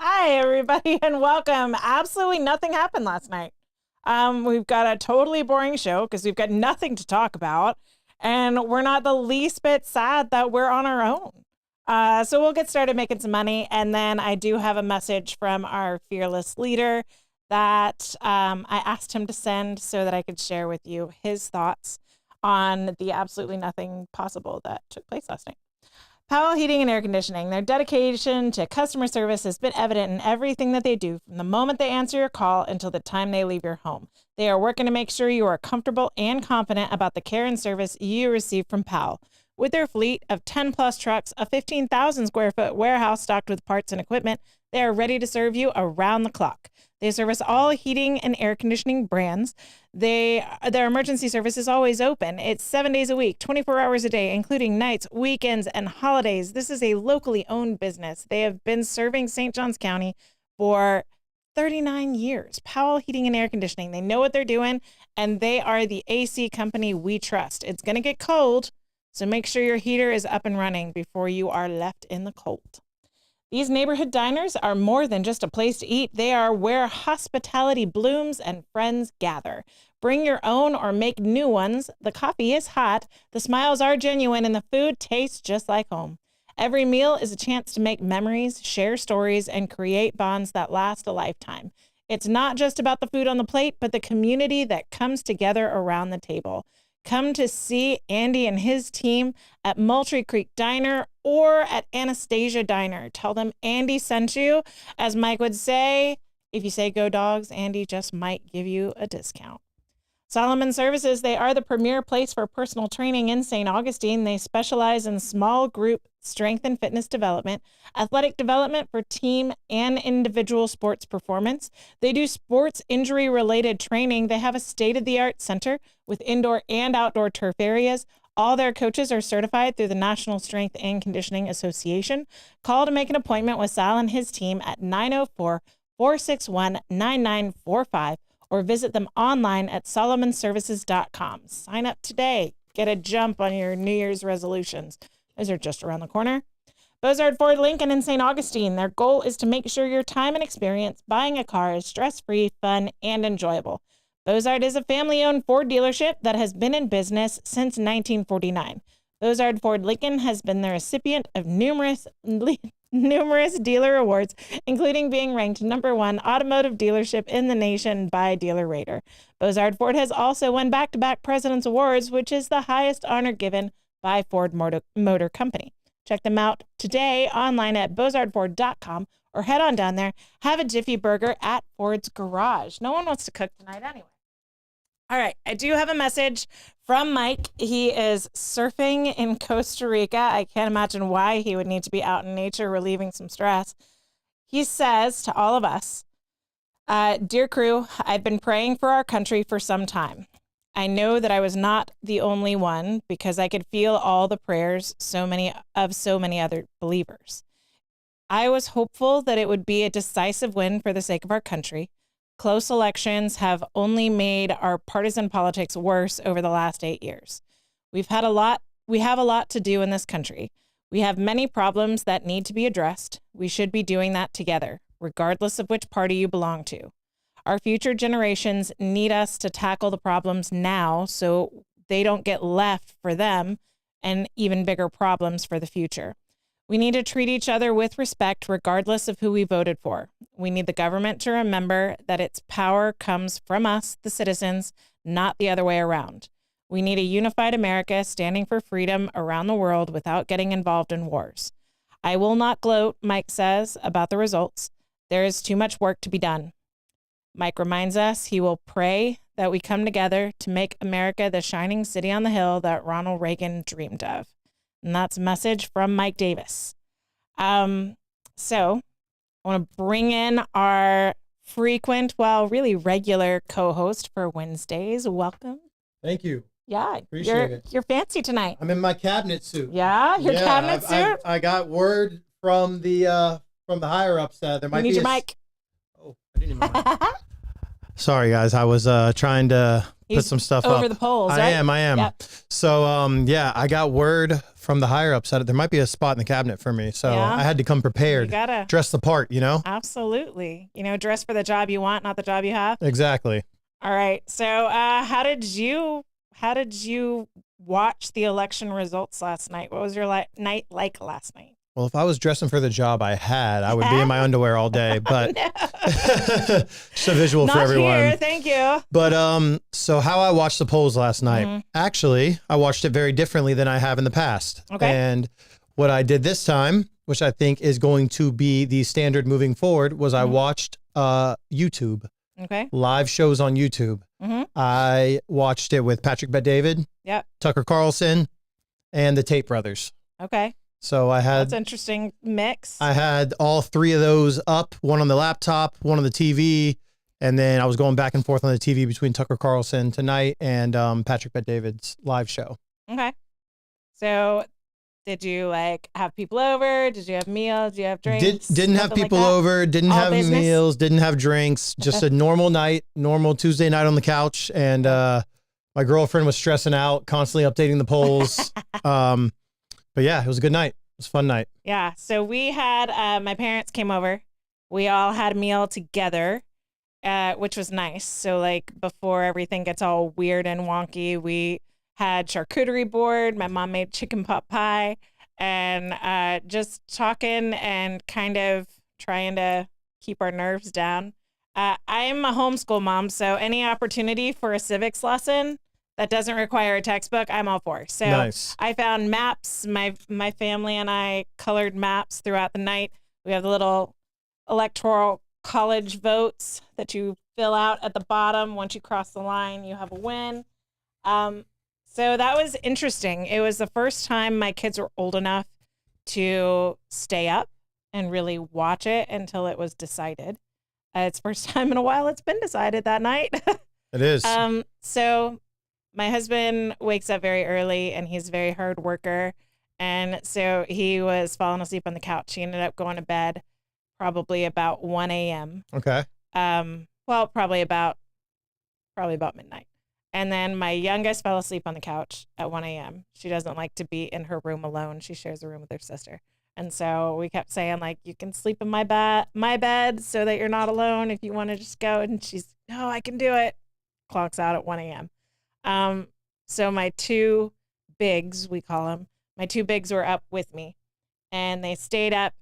Hi, everybody, and welcome. Absolutely nothing happened last night. We've got a totally boring show because we've got nothing to talk about, and we're not the least bit sad that we're on our own. So we'll get started making some money, and then I do have a message from our fearless leader that I asked him to send so that I could share with you his thoughts on the absolutely nothing possible that took place last night. Powell Heating and Air Conditioning, their dedication to customer service has been evident in everything that they do from the moment they answer your call until the time they leave your home. They are working to make sure you are comfortable and confident about the care and service you receive from Powell. With their fleet of 10 plus trucks, a 15,000 square foot warehouse stocked with parts and equipment, they are ready to serve you around the clock. They service all heating and air conditioning brands. Their emergency service is always open. It's 7 days a week, 24 hours a day, including nights, weekends, and holidays. This is a locally owned business. They have been serving St. Johns County for 39 years. Powell Heating and Air Conditioning. They know what they're doing, and they are the AC company we trust. It's going to get cold, so make sure your heater is up and running before you are left in the cold. These neighborhood diners are more than just a place to eat. They are where hospitality blooms and friends gather. Bring your own or make new ones. The coffee is hot, the smiles are genuine, and the food tastes just like home. Every meal is a chance to make memories, share stories, and create bonds that last a lifetime. It's not just about the food on the plate, but the community that comes together around the table. Come to see Andy and his team at Moultrie Creek Diner or at Anastasia Diner. Tell them Andy sent you. As Mike would say, if you say go dogs, Andy just might give you a discount. Solomon Services, they are the premier place for personal training in St. Augustine. They specialize in small group strength and fitness development, athletic development for team and individual sports performance. They do sports injury-related training. They have a state-of-the-art center with indoor and outdoor turf areas. All their coaches are certified through the National Strength and Conditioning Association. Call to make an appointment with Sal and his team at 904-461-9945. or visit them online at solomonservices.com. Sign up today. Get a jump on your New Year's resolutions. Those are just around the corner. Bozard Ford Lincoln in St. Augustine. Their goal is to make sure your time and experience buying a car is stress-free, fun, and enjoyable. Bozard is a family-owned Ford dealership that has been in business since 1949. Bozard Ford Lincoln has been the recipient of numerous dealer awards, including being ranked #1 automotive dealership in the nation by Dealer Rater. Bozard Ford has also won back-to-back President's Awards, which is the highest honor given by Ford Motor Company. Check them out today online at bozardford.com or head on down there. Have a Jiffy Burger at Ford's Garage. No one wants to cook tonight anyway. All right, I do have a message from Mike. He is surfing in Costa Rica. I can't imagine why he would need to be out in nature relieving some stress. He says to all of us, Dear crew, I've been praying for our country for some time. I know that I was not the only one because I could feel all the prayers so many other believers. I was hopeful that it would be a decisive win for the sake of our country. Close elections have only made our partisan politics worse over the last 8 years. We have a lot to do in this country. We have many problems that need to be addressed. We should be doing that together, regardless of which party you belong to. Our future generations need us to tackle the problems now so they don't get left for them and even bigger problems for the future. We need to treat each other with respect regardless of who we voted for. We need the government to remember that its power comes from us, the citizens, not the other way around. We need a unified America standing for freedom around the world without getting involved in wars. I will not gloat, Mike says, about the results. There is too much work to be done. Mike reminds us he will pray that we come together to make America the shining city on the hill that Ronald Reagan dreamed of. And that's a message from Mike Davis. So I want to bring in our frequent, really regular co-host for Wednesdays. Welcome. Thank you. Yeah, Appreciate it. You're fancy tonight. I'm in my cabinet suit. Yeah, your cabinet suit. I got word from the higher ups that there might be your mic. Oh, I didn't need my mic. Sorry, guys. I was trying to put He's some stuff over up. the polls, I right? am. Yep. So, yeah, I got word from the higher ups that there might be a spot in the cabinet for me. So Yeah. I had to come You prepared, gotta. dress the part, you know? Absolutely. Dress for the job you want, not the job you have. Exactly. All right. So, how did you watch the election results last night? What was your night like last night? Well, if I was dressing for the job I would be in my underwear all day, but No. just a visual for Not everyone. here. Thank you. But so how I watched the polls last night, Mhm. actually, I watched it very differently than I have in the past. Okay. And what I did this time, which I think is going to be the standard moving forward, was I watched YouTube, Okay. live shows on YouTube. Mm-hmm. I watched it with Patrick Bet-David, Yep. Tucker Carlson, and the Tate brothers. Okay. So I That's had an interesting mix. I had all three of those up, one on the laptop, one on the TV, and then I was going back and forth on the TV between Tucker Carlson tonight and Patrick Bet-David's live show. Okay. So, did you have people over? Did you have meals? Did you have drinks? Didn't have Something like people that? over, didn't All have business? meals, didn't have drinks, just a normal night, normal Tuesday night on the couch. And my girlfriend was stressing out, constantly updating the polls. But yeah, it was a good night. It was a fun night. Yeah. So we had my parents came over. We all had a meal together, which was nice. So before everything gets all weird and wonky, we had charcuterie board. My mom made chicken pot pie, and just talking and kind of trying to keep our nerves down. I'm a homeschool mom, so any opportunity for a civics lesson that doesn't require a textbook, I'm all for. So Nice. I found maps. My family and I colored maps throughout the night. We have the little electoral college votes that you fill out at the bottom. Once you cross the line, you have a win. So that was interesting. It was the first time my kids were old enough to stay up and really watch it until it was decided. It's the first time in a while it's been decided that night. It is. So my husband wakes up very early and he's a very hard worker. And so he was falling asleep on the couch. He ended up going to bed probably about 1 a.m. Okay. Well, probably about midnight. And then my youngest fell asleep on the couch at 1 a.m. She doesn't like to be in her room alone. She shares a room with her sister. And so we kept saying, you can sleep in my bed so that you're not alone if you want to just go. And she's, no, I can do it. Clocks out at 1 a.m. So my two bigs, we call them, my two bigs were up with me. And they stayed up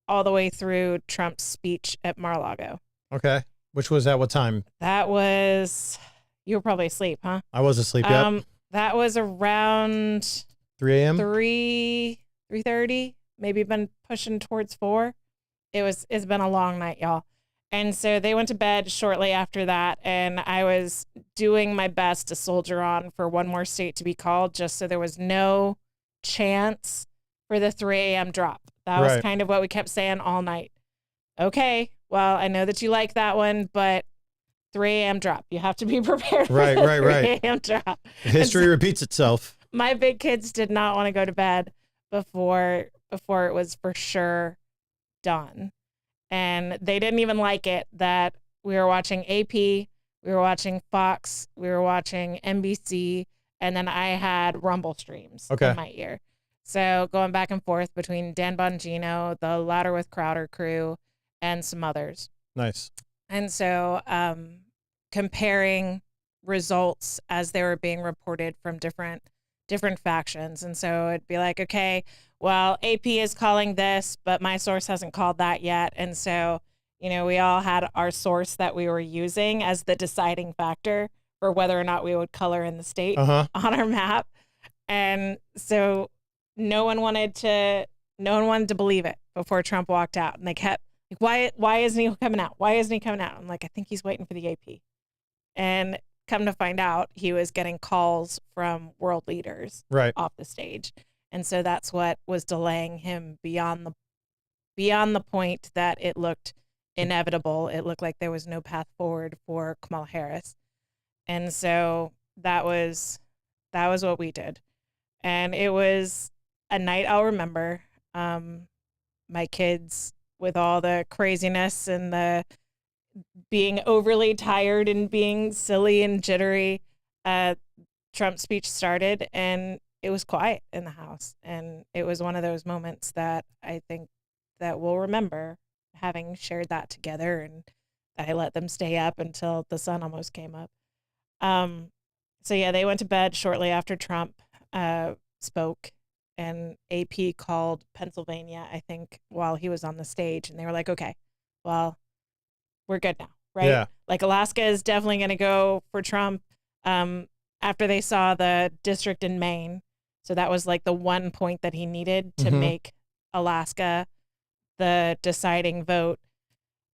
all the way through Trump's speech at Mar-a-Lago. Okay. Which was at what time? That was, you were probably asleep, huh? I was asleep, yep. That was around 3 a.m.? 3:30, maybe been pushing towards 4. It's been a long night, y'all. And so they went to bed shortly after that, and I was doing my best to soldier on for one more state to be called, just so there was no chance for the 3 a.m. drop. That was Right. kind of what we kept saying all night. Okay, well, I know that you like that one, but 3 a.m. drop. You have to be prepared for Right, the right, 3 right. a.m. drop. History repeats itself. My big kids did not want to go to bed before it was for sure done. And they didn't even like it that we were watching AP, we were watching Fox, we were watching NBC, and then I had Rumble streams in my ear. So going back and forth between Dan Bongino, the Louder with Crowder crew, and some others. Nice. And so comparing results as they were being reported from different factions. And so it'd be like, okay, well, AP is calling this, but my source hasn't called that yet. And so, we all had our source that we were using as the deciding factor for whether or not we would color in the state on our map. And so no one wanted to believe it before Trump walked out. And they kept like, why isn't he coming out? Why isn't he coming out? I'm like, I think he's waiting for the AP. And come to find out, he was getting calls from world leaders off the stage. And so that's what was delaying him beyond the point that it looked inevitable. It looked like there was no path forward for Kamala Harris. And so that was what we did. And it was a night I'll remember. My kids, with all the craziness and the being overly tired and being silly and jittery, Trump's speech started and it was quiet in the house. And it was one of those moments that I think that we'll remember, having shared that together, and I let them stay up until the sun almost came up. So yeah, they went to bed shortly after Trump spoke, and AP called Pennsylvania, I think, while he was on the stage, and they were like, okay, well, we're good now, right? Yeah. Like Alaska is definitely going to go for Trump after they saw the district in Maine. So that was like the one point that he needed to make Alaska the deciding vote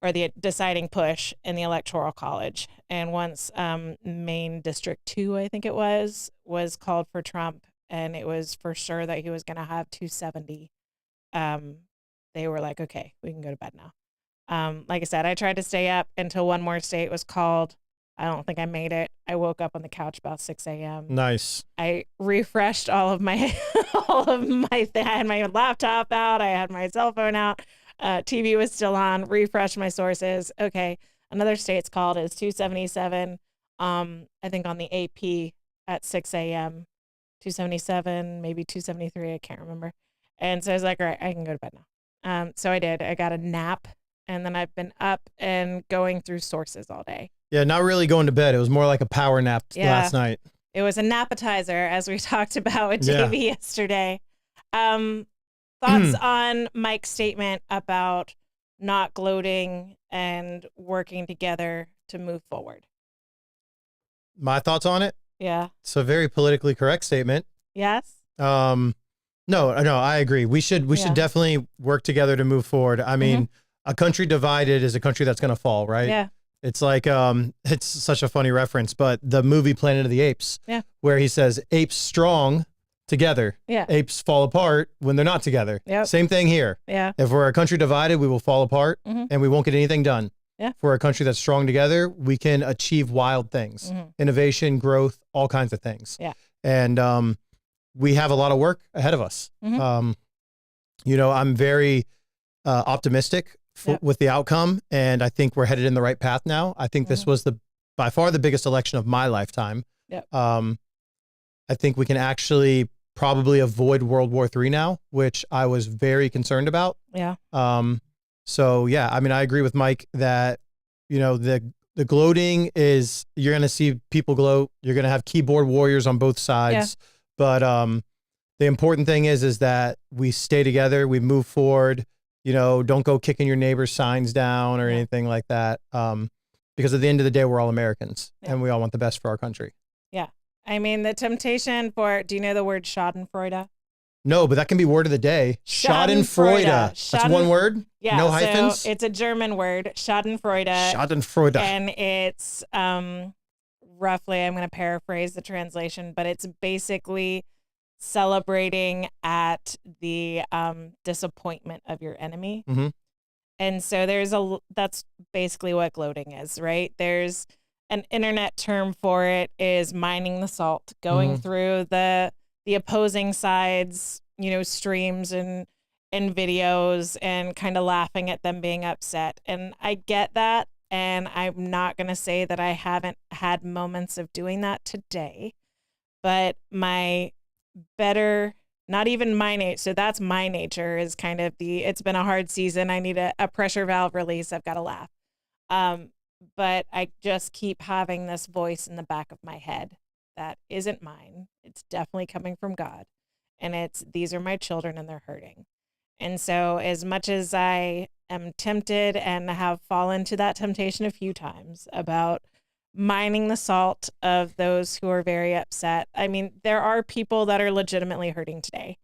or the deciding push in the Electoral College. And once Maine District 2, I think it was called for Trump, and it was for sure that he was going to have 270, they were like, okay, we can go to bed now. Like I said, I tried to stay up until one more state was called. I don't think I made it. I woke up on the couch about 6 a.m. Nice. I refreshed all of my, I had my laptop out. I had my cell phone out. TV was still on. Refreshed my sources. Okay, another state's called is 277. I think on the AP at 6 a.m. 277, maybe 273. I can't remember. And so I was like, all right, I can go to bed now. So I did. I got a nap, and then I've been up and going through sources all day. Yeah, not really going to bed. It was more like a power nap last night. It was an appetizer, as we talked about with JV yesterday. Thoughts on Mike's statement about not gloating and working together to move forward? My thoughts on it? Yeah. It's a very politically correct statement. Yes. No, I agree. We should definitely work together to move forward. I mean, a country divided is a country that's going to fall, right? Yeah. It's like, it's such a funny reference, but the movie Planet of the Apes, where he says apes strong together, apes fall apart when they're not together. Yep. Same thing here. Yeah. If we're a country divided, we will fall apart and we won't get anything done. Yeah. If we're a country that's strong together, we can achieve wild things, innovation, growth, all kinds of things. Yeah. And we have a lot of work ahead of us. I'm very optimistic with the outcome, and I think we're headed in the right path now. I think this was by far the biggest election of my lifetime. Yep. I think we can actually probably avoid World War III now, which I was very concerned about. Yeah. So yeah, I mean, I agree with Mike that, the gloating is, you're going to see people gloat. You're going to have keyboard warriors on both sides. Yeah. But the important thing is that we stay together, we move forward, don't go kicking your neighbor's signs down or anything like that. Because at the end of the day, we're all Americans and we all want the best for our country. Yeah. I mean, the temptation do you know the word schadenfreude? No, but that can be word of the day. Schadenfreude. That's one word? Yeah. No hyphens? So it's a German word, schadenfreude. Schadenfreude. And it's roughly, I'm going to paraphrase the translation, but it's basically celebrating at the disappointment of your enemy. And so that's basically what gloating is, right? There's an internet term for it, is mining the salt, going through the opposing sides, streams and videos, and kind of laughing at them being upset. And I get that. And I'm not going to say that I haven't had moments of doing that today, but not even my nature. So that's my nature, is kind of it's been a hard season. I need a pressure valve release. I've got to laugh. But I just keep having this voice in the back of my head that isn't mine. It's definitely coming from God. And these are my children and they're hurting. And so as much as I am tempted and have fallen to that temptation a few times about mining the salt of those who are very upset. I mean, there are people that are legitimately hurting today,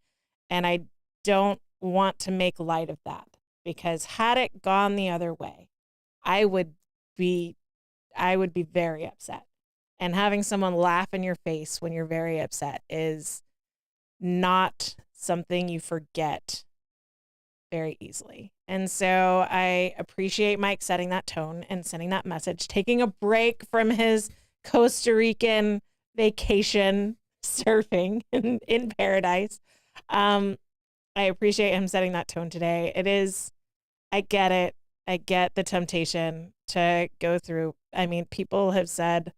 and I don't want to make light of that, because had it gone the other way, I would be very upset. And having someone laugh in your face when you're very upset is not something you forget very easily. And so I appreciate Mike setting that tone and sending that message, taking a break from his Costa Rican vacation surfing in paradise. I appreciate him setting that tone today. I get it. I get the temptation to go through. I mean, people have said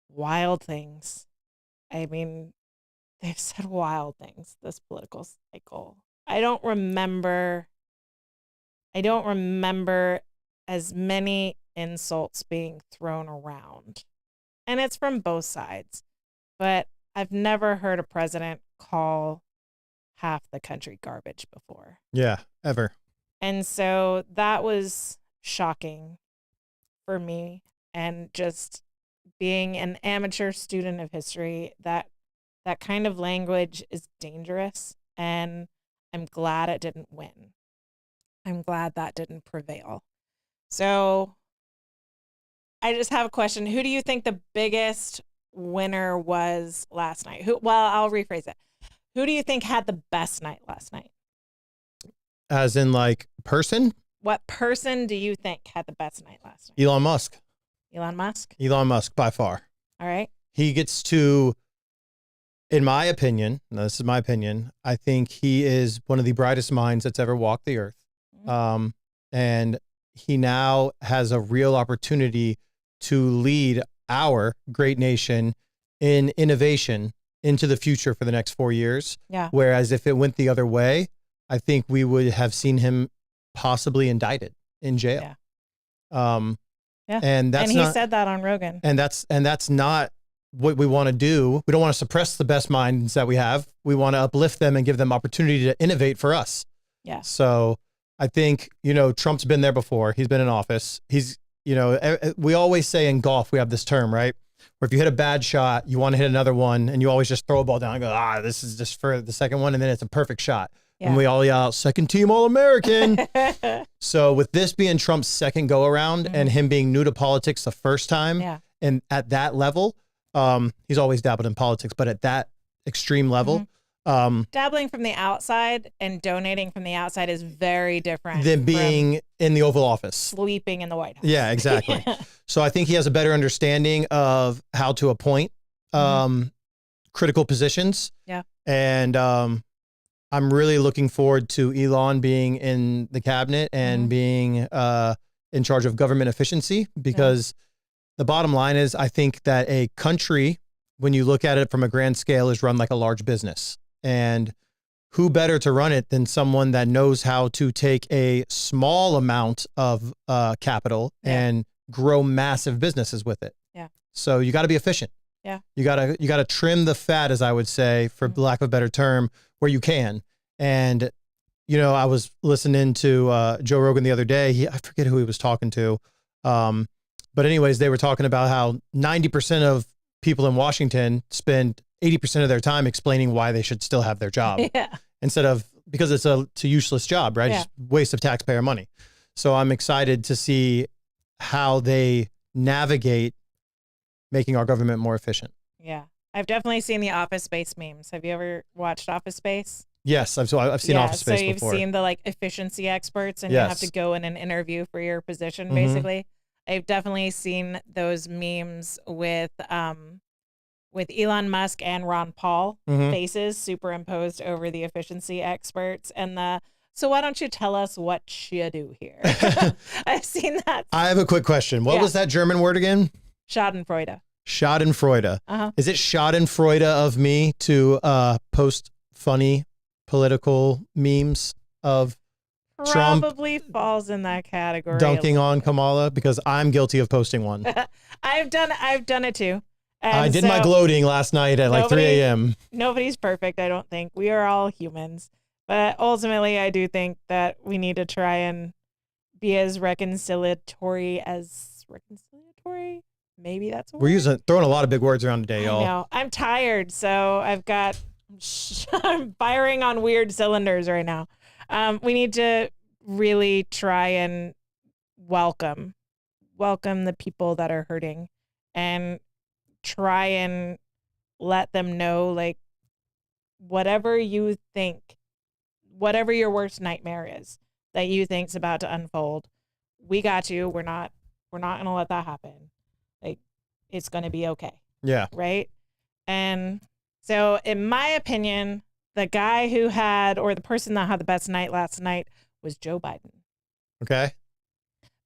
wild things. I mean, they've said wild things this political cycle. I don't remember as many insults being thrown around. And it's from both sides. But I've never heard a president call half the country garbage before. Yeah, ever. And so that was shocking for me. And just being an amateur student of history, that kind of language is dangerous. And I'm glad it didn't win. I'm glad that didn't prevail. So I just have a question. Who do you think the biggest winner was last night? Well, I'll rephrase it. Who do you think had the best night last night? As in, like, person? What person do you think had the best night last night? Elon Musk. Elon Musk? Elon Musk, by far. All right. He gets to, in my opinion, now this is my opinion, I think he is one of the brightest minds that's ever walked the earth. Mm-hmm. And he now has a real opportunity to lead our great nation in innovation into the future for the next 4 years. Yeah. Whereas if it went the other way, I think we would have seen him possibly indicted in jail. Yeah. Yeah. And that's he not, said that on Rogan. and that's not what we want to do. We don't want to suppress the best minds that we have. We want to uplift them and give them opportunity to innovate for us. Yeah. So I think, Trump's been there before. He's been in office. He's, we always say in golf, we have this term, right? Where if you hit a bad shot, you want to hit another one and you always just throw a ball down and go, this is just for the second one. And then it's a perfect shot. Yeah. And we all yell out, second team All-American. So with this being Trump's second go around and him being new to politics the first time, and at that level, he's always dabbled in politics, but at that extreme level, dabbling from the outside and donating from the outside is very different than being in the Oval Office, sleeping in the White House. Yeah, exactly. So I think he has a better understanding of how to appoint critical positions. Yeah. And I'm really looking forward to Elon being in the cabinet and being in charge of government efficiency, because the bottom line is, I think that a country, when you look at it from a grand scale, is run like a large business. And who better to run it than someone that knows how to take a small amount of capital and grow massive businesses with it. Yeah. So you got to be efficient. Yeah. You got to trim the fat, as I would say, for lack of a better term, where you can. And, I was listening to Joe Rogan the other day. I forget who he was talking to. But anyways, they were talking about how 90% of people in Washington spend 80% of their time explaining why they should still have their job instead of, because it's a useless job, right? It's waste of taxpayer money. So I'm excited to see how they navigate making our government more efficient. Yeah. I've definitely seen the Office Space memes. Have you ever watched Office Space? Yes, I've seen Office Space before. So you've seen the efficiency experts and you have to go in and interview for your position, basically. I've definitely seen those memes with Elon Musk and Ron Paul faces superimposed over the efficiency experts and so why don't you tell us what you do here? I've seen that. I have a quick question. What was that German word again? Schadenfreude. Schadenfreude. Is it Schadenfreude of me to post funny political memes of Probably Trump falls in that category. dunking on Kamala? Because I'm guilty of posting one. I've done it too. And I did my gloating last night at like 3 a.m. Nobody's perfect, I don't think. We are all humans. But ultimately, I do think that we need to try and be as reconciliatory as reconciliatory. Maybe that's a word. We're throwing a lot of big words around today, y'all. I know. I'm tired, so I'm firing on weird cylinders right now. We need to really try and welcome the people that are hurting and try and let them know, like, whatever you think, whatever your worst nightmare is that you think's about to unfold, we got you. We're not going to let that happen. Like, it's going to be okay. Yeah. Right. And so in my opinion, the guy who had, or the person that had the best night last night was Joe Biden. Okay.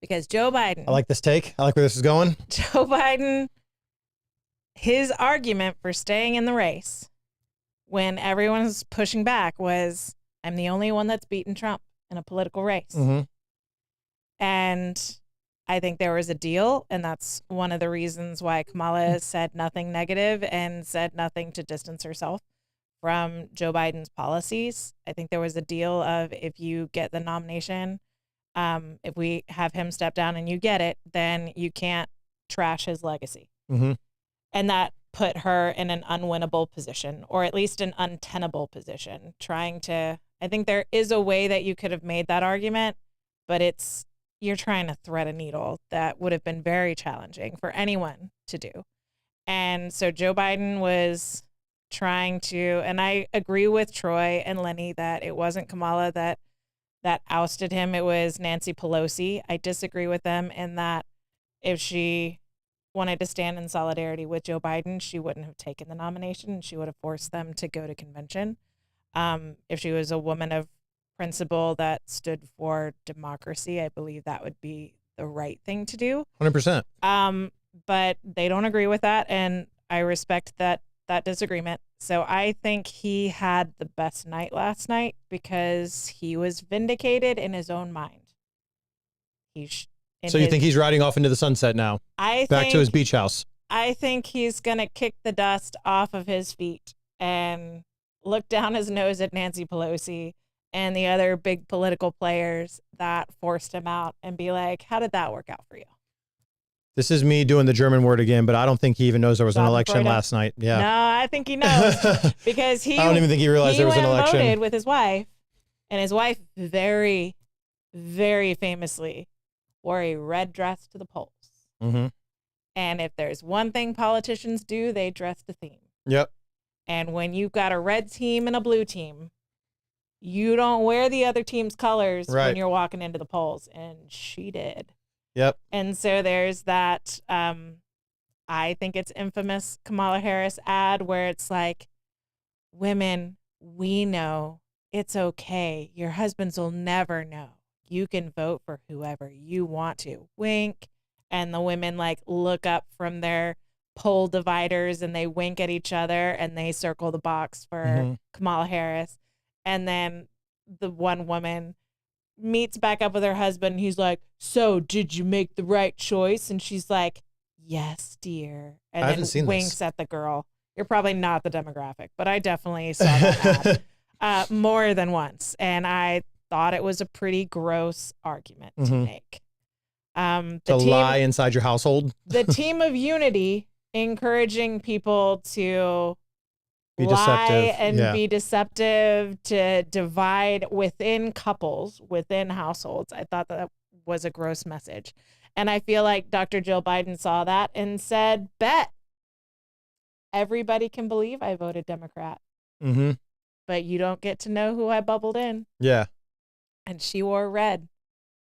Because Joe Biden. I like this take. I like where this is going. Joe Biden, his argument for staying in the race when everyone's pushing back was, I'm the only one that's beaten Trump in a political race. Mm-hmm. And I think there was a deal, and that's one of the reasons why Kamala said nothing negative and said nothing to distance herself from Joe Biden's policies. I think there was a deal of, if you get the nomination, if we have him step down and you get it, then you can't trash his legacy. Mm-hmm. And that put her in an unwinnable position, or at least an untenable position, I think there is a way that you could have made that argument, but you're trying to thread a needle that would have been very challenging for anyone to do. And so Joe Biden was trying to, and I agree with Troy and Lenny that it wasn't Kamala that ousted him. It was Nancy Pelosi. I disagree with them in that if she wanted to stand in solidarity with Joe Biden, she wouldn't have taken the nomination. She would have forced them to go to convention. If she was a woman of principle that stood for democracy, I believe that would be the right thing to do. 100%. But they don't agree with that, and I respect that disagreement. So I think he had the best night last night because he was vindicated in his own mind. So you think he's riding off into the sunset now? Back to his beach house. I think he's going to kick the dust off of his feet and look down his nose at Nancy Pelosi and the other big political players that forced him out and be like, how did that work out for you? This is me doing the German word again, but I don't think he even knows there was an election last night. Yeah. No, I think he knows because I don't even think he realized there was an election. He voted with his wife, and his wife very, very famously wore a red dress to the polls. Mm-hmm. And if there's one thing politicians do, they dress to theme. Yep. And when you've got a red team and a blue team, you don't wear the other team's colors when you're walking into the polls. And she did. Yep. And so there's that, I think it's infamous Kamala Harris ad where it's like, women, we know it's okay. Your husbands will never know. You can vote for whoever you want to. Wink. And the women like look up from their poll dividers and they wink at each other and they circle the box for Kamala Harris. And then the one woman meets back up with her husband. And he's like, so did you make the right choice? And she's like, yes, dear. And then winks at the girl. You're probably not the demographic, but I definitely saw that ad more than once. And I thought it was a pretty gross argument to make. To lie inside your household. The team of unity encouraging people to be lie deceptive. And be deceptive, to divide within couples, within households. I thought that was a gross message. And I feel like Dr. Jill Biden saw that and said, bet everybody can believe I voted Democrat. Mm-hmm. But you don't get to know who I bubbled in. Yeah. And she wore red.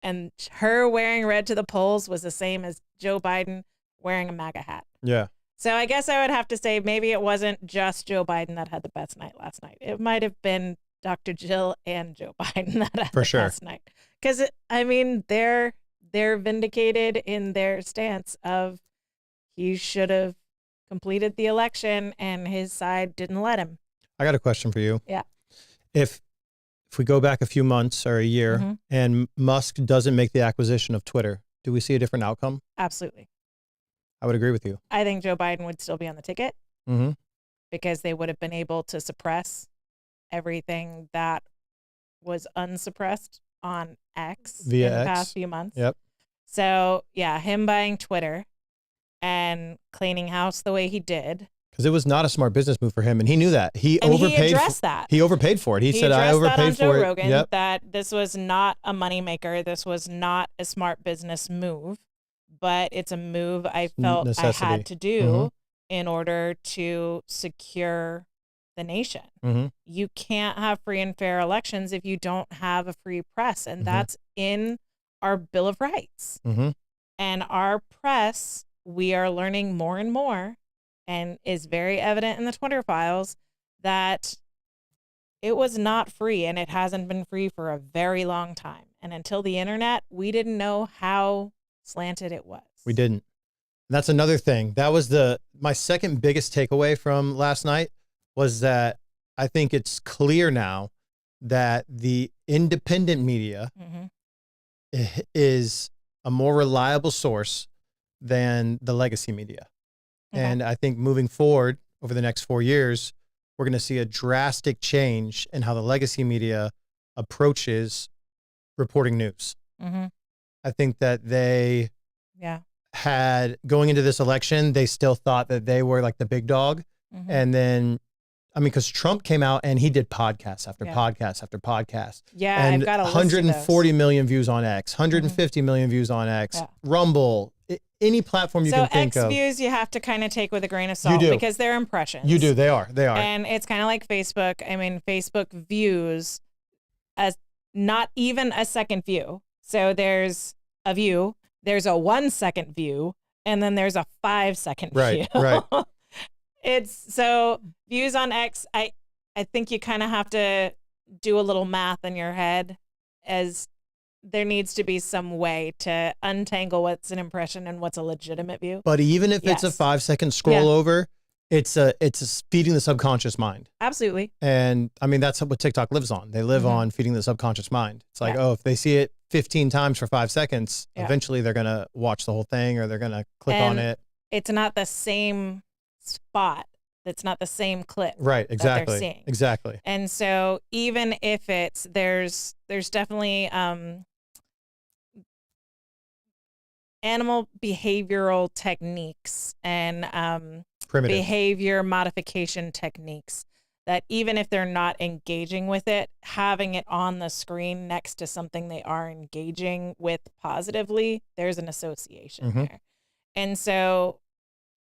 And her wearing red to the polls was the same as Joe Biden wearing a MAGA hat. Yeah. So I guess I would have to say maybe it wasn't just Joe Biden that had the best night last night. It might have been Dr. Jill and Joe Biden that had the best night. Because, I mean, they're vindicated in their stance of he should have completed the election and his side didn't let him. I got a question for you. Yeah. If we go back a few months or a year and Musk doesn't make the acquisition of Twitter, do we see a different outcome? Absolutely. I would agree with you. I think Joe Biden would still be on the ticket because they would have been able to suppress everything that was unsuppressed on X in the past few months. Yep. So, yeah, him buying Twitter and cleaning house the way he did. Because it was not a smart business move for him, and he knew that. He addressed that. He overpaid for it. He said, "I overpaid for it." Joe Rogan, that this was not a moneymaker. This was not a smart business move, but it's a move I felt necessity. I had to do in order to secure the nation. You can't have free and fair elections if you don't have a free press, and that's in our Bill of Rights. And our press, we are learning more and more, and is very evident in the Twitter files that it was not free, and it hasn't been free for a very long time. And until the internet, we didn't know how slanted it was. We didn't. That's another thing. That was my second biggest takeaway from last night, was that I think it's clear now that the independent media is a more reliable source than the legacy media. Okay. And I think moving forward over the next 4 years, we're going to see a drastic change in how the legacy media approaches reporting news. I think that they had, going into this election, they still thought that they were like the big dog. And then, I mean, because Trump came out and he did podcast after podcast after podcast. Yeah, and I've got a list 140 million views on X, 150 million views on X, Rumble, any platform you can think of. X views you have to kind of take with a grain of salt because they're impressions. You do. They are. And it's kind of like Facebook. I mean, Facebook views as not even a second view. So there's a view, there's a 1 second view, and then there's a 5 second view. Right. It's so views on X. I think you kind of have to do a little math in your head, as there needs to be some way to untangle what's an impression and what's a legitimate view. But even if it's a 5 second scroll over, it's feeding the subconscious mind. Absolutely. And I mean, that's what TikTok lives on. They live on feeding the subconscious mind. It's like, oh, if they see it 15 times for 5 seconds, eventually they're going to watch the whole thing, or they're going to click on it. It's not the same spot. It's not the same clip. Right. Exactly. That they're seeing. Exactly. And so even if there's definitely animal behavioral techniques and behavior modification techniques that even if they're not engaging with it, having it on the screen next to something they are engaging with positively, there's an association there. And so,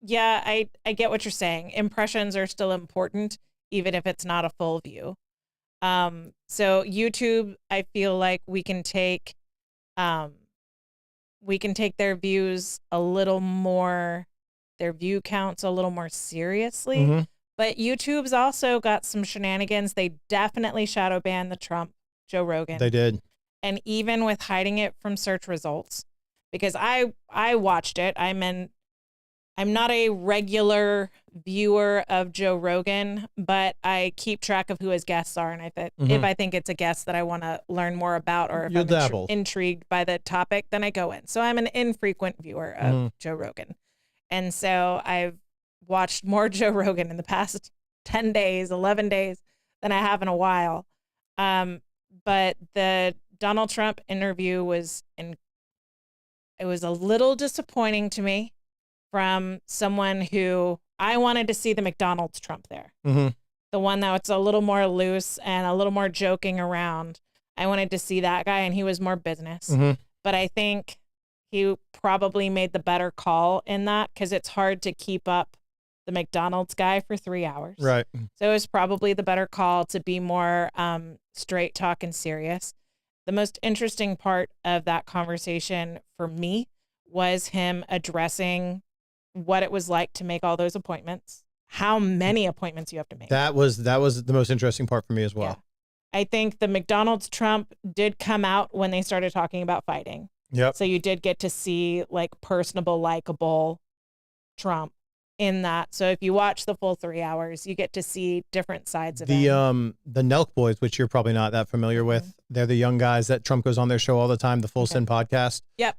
yeah, I get what you're saying. Impressions are still important, even if it's not a full view. So YouTube, I feel like we can take their views a little more, their view counts a little more seriously. But YouTube's also got some shenanigans. They definitely shadow banned the Joe Rogan. They did. And even with hiding it from search results, because I watched it. I'm not a regular viewer of Joe Rogan, but I keep track of who his guests are. And if I think it's a guest that I want to learn more about, or if I'm intrigued by the topic, then I go in. So I'm an infrequent viewer of Joe Rogan. And so I've watched more Joe Rogan in the past 10 days, 11 days than I have in a while. But the Donald Trump interview it was a little disappointing to me, from someone who I wanted to see the McDonald's Trump there. The one that's a little more loose and a little more joking around. I wanted to see that guy, and he was more business. But I think he probably made the better call in that, because it's hard to keep up the McDonald's guy for 3 hours. Right. So it was probably the better call to be more straight talk and serious. The most interesting part of that conversation for me was him addressing what it was like to make all those appointments, how many appointments you have to make. That was the most interesting part for me as well. I think the McDonald's Trump did come out when they started talking about fighting. Yep. So you did get to see like personable, likable Trump in that. So if you watch the full 3 hours, you get to see different sides of him. The Nelk Boys, which you're probably not that familiar with, they're the young guys that Trump goes on their show all the time, the Full Send podcast. Yep.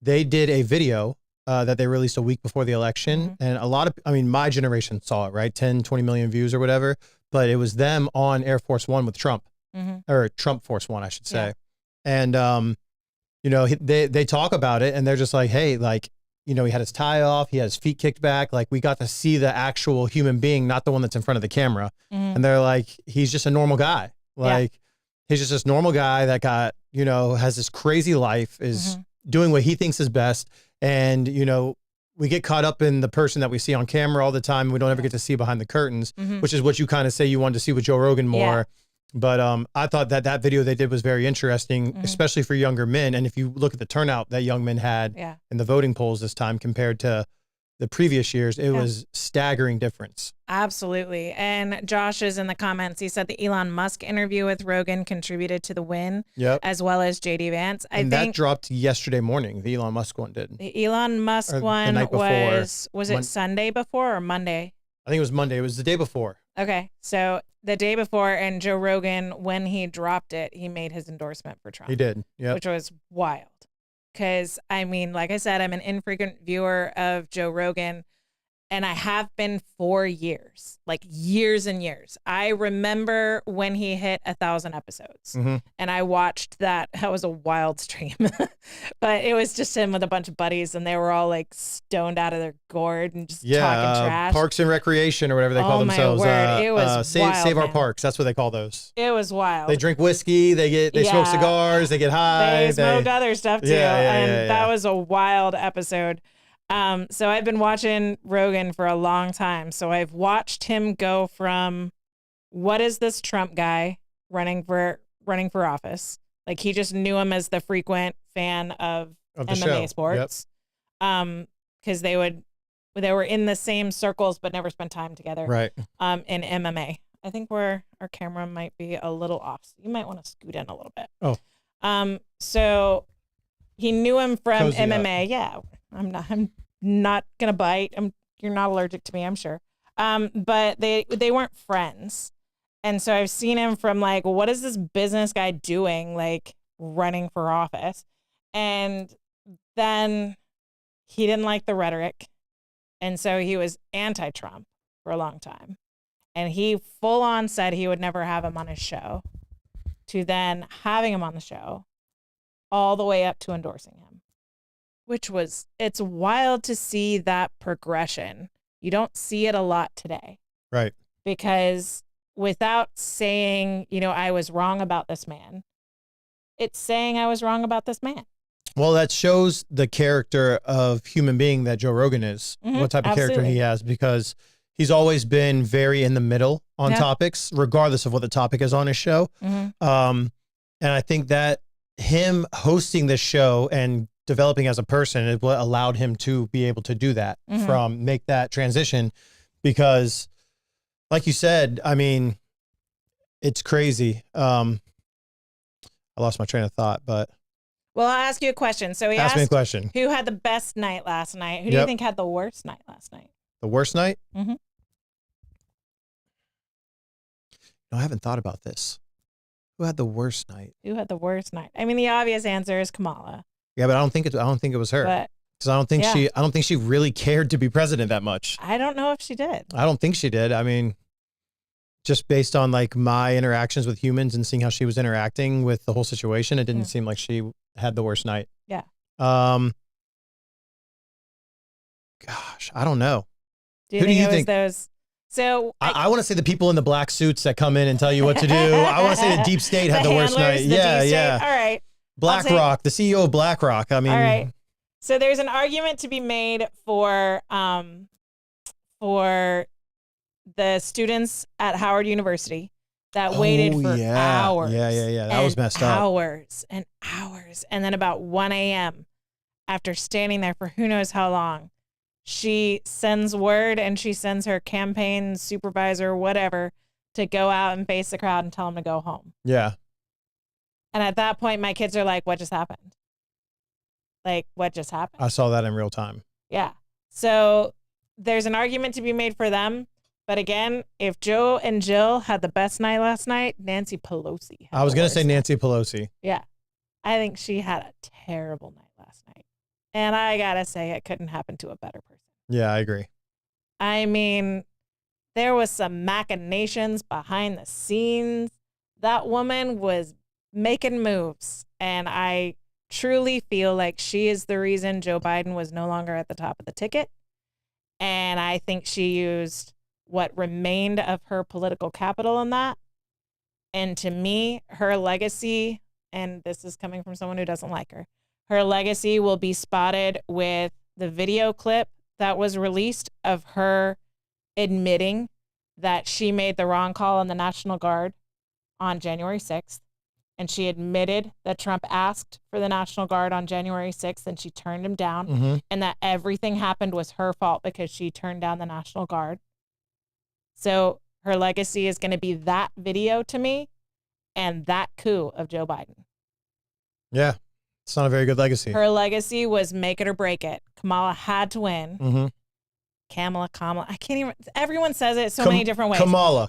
They did a video that they released a week before the election. And my generation saw it, right? 10, 20 million views or whatever, but it was them on Air Force One with Trump, or Trump Force One, I should say. And, they talk about it, and they're just like, hey, like, he had his tie off, he had his feet kicked back. Like, we got to see the actual human being, not the one that's in front of the camera. And they're like, he's just a normal guy. Like, he's just this normal guy that got, has this crazy life, is doing what he thinks is best. And, we get caught up in the person that we see on camera all the time. We don't ever get to see behind the curtains, which is what you kind of say you wanted to see with Joe Rogan more. But I thought that video they did was very interesting, especially for younger men. And if you look at the turnout that young men had in the voting polls this time compared to the previous years, it was staggering difference. Absolutely. And Josh is in the comments. He said the Elon Musk interview with Rogan contributed to the win, as well as JD Vance. I think that dropped yesterday morning. The Elon Musk one did. The Elon Musk one was it Sunday before or Monday? I think it was Monday. It was the day before. Okay. So the day before, and Joe Rogan, when he dropped it, he made his endorsement for Trump. He did. Yeah. Which was wild. Because, I mean, like I said, I'm an infrequent viewer of Joe Rogan, and I have been for years, like years and years. I remember when he hit 1,000 episodes, and I watched that. That was a wild stream, but it was just him with a bunch of buddies, and they were all like stoned out of their gourd and just talking trash. Parks and Recreation or whatever they call themselves. It was Save Our Parks. That's what they call those. It was wild. They drink whiskey. They smoke cigars. They get high. They smoked other stuff too, and that was a wild episode. So I've been watching Rogan for a long time. So I've watched him go from what is this Trump guy running for office? Like he just knew him as the frequent fan of MMA sports. Because they were in the same circles but never spent time together. Right. In MMA. I think our camera might be a little off. So you might want to scoot in a little bit. Oh. So he knew him from Cozy MMA. up. Yeah. I'm not gonna bite. You're not allergic to me, I'm sure. But they weren't friends. And so I've seen him from like, what is this business guy doing? Like running for office. And then he didn't like the rhetoric. And so he was anti-Trump for a long time. And he full on said he would never have him on his show, to then having him on the show all the way up to endorsing him. It's wild to see that progression. You don't see it a lot today. Right. Because without saying, I was wrong about this man, it's saying I was wrong about this man. Well, that shows the character of human being that Joe Rogan is, what type of character he has, because he's always been very in the middle on topics, regardless of what the topic is on his show. And I think that him hosting this show and developing as a person is what allowed him to be able to do that, make that transition, because like you said, I mean, it's crazy. I lost my train of thought, but. Well, I'll ask you a question. So he asked me a question. Who had the best night last night? Who do you think had the worst night last night? The worst night? No, I haven't thought about this. Who had the worst night? Who had the worst night? I mean, the obvious answer is Kamala. Yeah, but I don't think it was her. Because I don't think she really cared to be president that much. I don't know if she did. I don't think she did. I mean, just based on like my interactions with humans and seeing how she was interacting with the whole situation, it didn't seem like she had the worst night. Yeah. Gosh, I don't know. Who do you think? Those? So I want to say the people in the black suits that come in and tell you what to do. I want to say the deep state had the worst night. Yeah. All right. BlackRock, the CEO of BlackRock. I mean, all right. So there's an argument to be made for the students at Howard University that waited for hours. Yeah. That was messed up. Hours and hours. And then about 1 a.m., after standing there for who knows how long, she sends word, and she sends her campaign supervisor, whatever, to go out and face the crowd and tell them to go home. Yeah. And at that point, my kids are like, what just happened? Like, what just happened? I saw that in real time. Yeah. So there's an argument to be made for them. But again, if Joe and Jill had the best night last night, Nancy Pelosi. I was going to say Nancy Pelosi. Yeah. I think she had a terrible night last night. And I got to say, it couldn't happen to a better person. Yeah, I agree. I mean, there was some machinations behind the scenes. That woman was making moves. And I truly feel like she is the reason Joe Biden was no longer at the top of the ticket. And I think she used what remained of her political capital in that. And to me, her legacy, and this is coming from someone who doesn't like her, her legacy will be spotted with the video clip that was released of her admitting that she made the wrong call on the National Guard on January 6th. And she admitted that Trump asked for the National Guard on January 6th and she turned him down, and that everything happened was her fault because she turned down the National Guard. So her legacy is going to be that video to me and that coup of Joe Biden. Yeah. It's not a very good legacy. Her legacy was make it or break it. Kamala had to win. Kamala. I can't even. Everyone says it so many different ways. Kamala.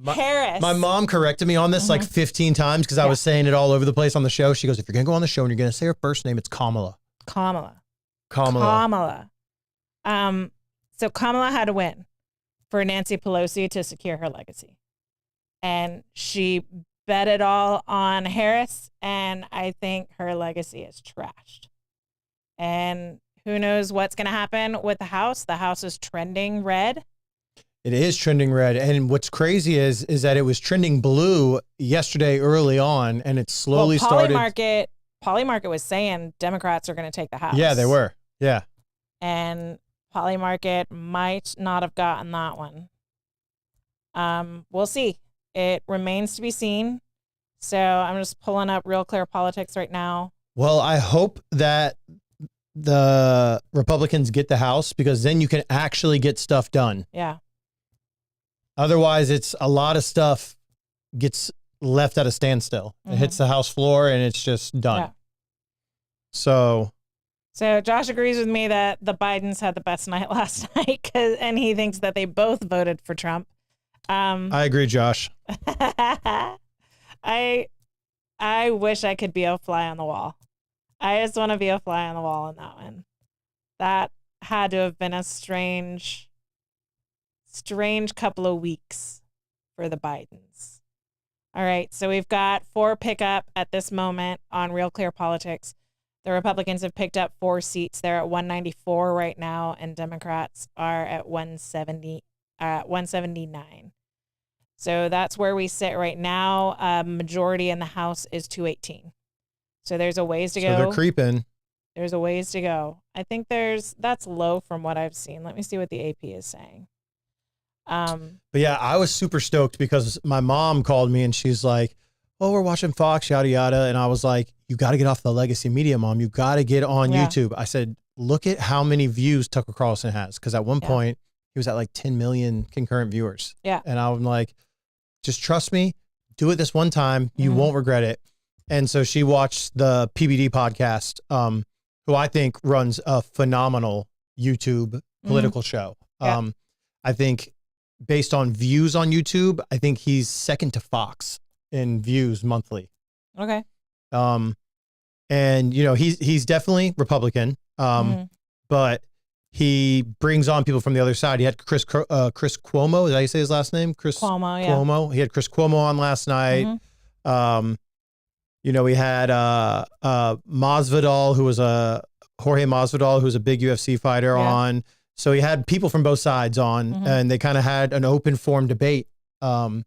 Harris. My mom corrected me on this like 15 times because I was saying it all over the place on the show. She goes, if you're going to go on the show and you're going to say her first name, it's Kamala. So Kamala had to win for Nancy Pelosi to secure her legacy. And she bet it all on Harris, and I think her legacy is trashed. And who knows what's going to happen with the House? The House is trending red. It is trending red. And what's crazy is that it was trending blue yesterday early on, and it slowly started. Polymarket was saying Democrats are going to take the House. Yeah, they were. Yeah. And Polymarket might not have gotten that one. We'll see. It remains to be seen. So I'm just pulling up Real Clear Politics right now. Well, I hope that the Republicans get the House because then you can actually get stuff done. Yeah. Otherwise, it's a lot of stuff gets left at a standstill. It hits the House floor and it's just done. Yeah. So Josh agrees with me that the Bidens had the best night last night, and he thinks that they both voted for Trump. I agree, Josh. I wish I could be a fly on the wall. I just want to be a fly on the wall in that one. That had to have been a strange couple of weeks for the Bidens. All right, so we've got 4 pickup at this moment on Real Clear Politics. The Republicans have picked up 4 seats. They're at 194 right now, and Democrats are at 179. So that's where we sit right now. Majority in the House is 218. So there's a ways to go. So they're creeping. There's a ways to go. I think that's low from what I've seen. Let me see what the AP is saying. But yeah, I was super stoked because my mom called me and she's like, oh, we're watching Fox, yada, yada. And I was like, you got to get off the legacy media, Mom. You got to get on YouTube. I said, look at how many views Tucker Carlson has. Because at one point, he was at like 10 million concurrent viewers. Yeah. And I'm like, just trust me. Do it this one time. You won't regret it. And so she watched the PBD podcast, who I think runs a phenomenal YouTube political show. I think based on views on YouTube, I think he's second to Fox in views monthly. Okay. And you know, he's definitely Republican. But he brings on people from the other side. He had Chris Cuomo. Is that how you say his last name? Chris Cuomo. Yeah. Cuomo. He had Chris Cuomo on last night. You know, we had Masvidal, who was Jorge Masvidal, who's a big UFC fighter on. So he had people from both sides on, and they kind of had an open forum debate on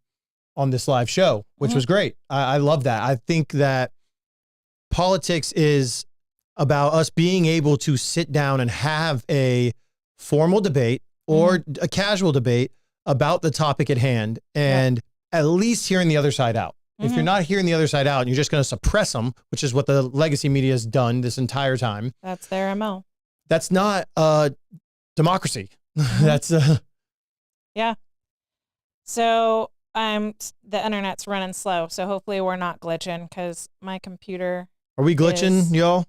this live show, which was great. I love that. I think that politics is about us being able to sit down and have a formal debate or a casual debate about the topic at hand, and at least hearing the other side out. If you're not hearing the other side out and you're just going to suppress them, which is what the legacy media has done this entire time. That's their MO. That's not democracy. That's yeah. So the internet's running slow. So hopefully we're not glitching because my computer. Are we glitching, y'all?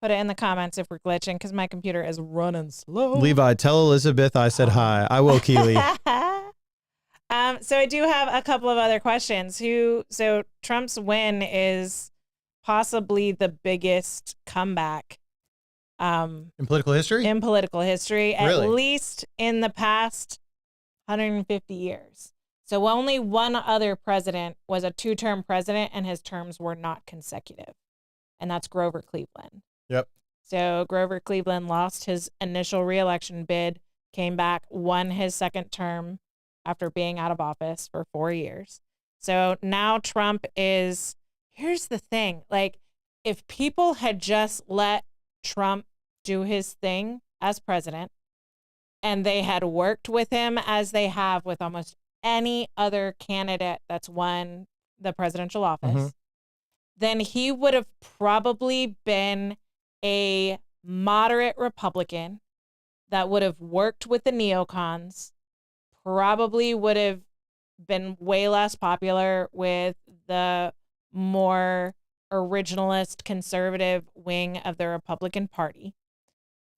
Put it in the comments if we're glitching because my computer is running slow. Levi, tell Elizabeth I said hi. I will, Keely. So I do have a couple of other questions. So Trump's win is possibly the biggest comeback in political history? In political history, really? At least in the past 150 years. So only one other president was a 2-term president, and his terms were not consecutive. And that's Grover Cleveland. Yep. So Grover Cleveland lost his initial reelection bid, came back, won his second term after being out of office for 4 years. So now Trump is, here's the thing, like if people had just let Trump do his thing as president and they had worked with him as they have with almost any other candidate that's won the presidential office, then he would have probably been a moderate Republican that would have worked with the neocons, probably would have been way less popular with the more originalist conservative wing of the Republican Party.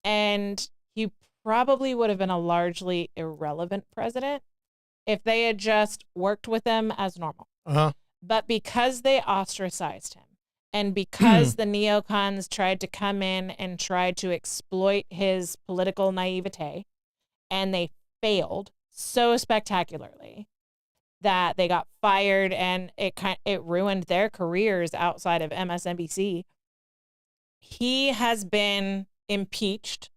And he probably would have been a largely irrelevant president if they had just worked with him as normal. Uh-huh. But because they ostracized him and because the neocons tried to come in and tried to exploit his political naivete, and they failed so spectacularly that they got fired and it ruined their careers outside of MSNBC. He has been impeached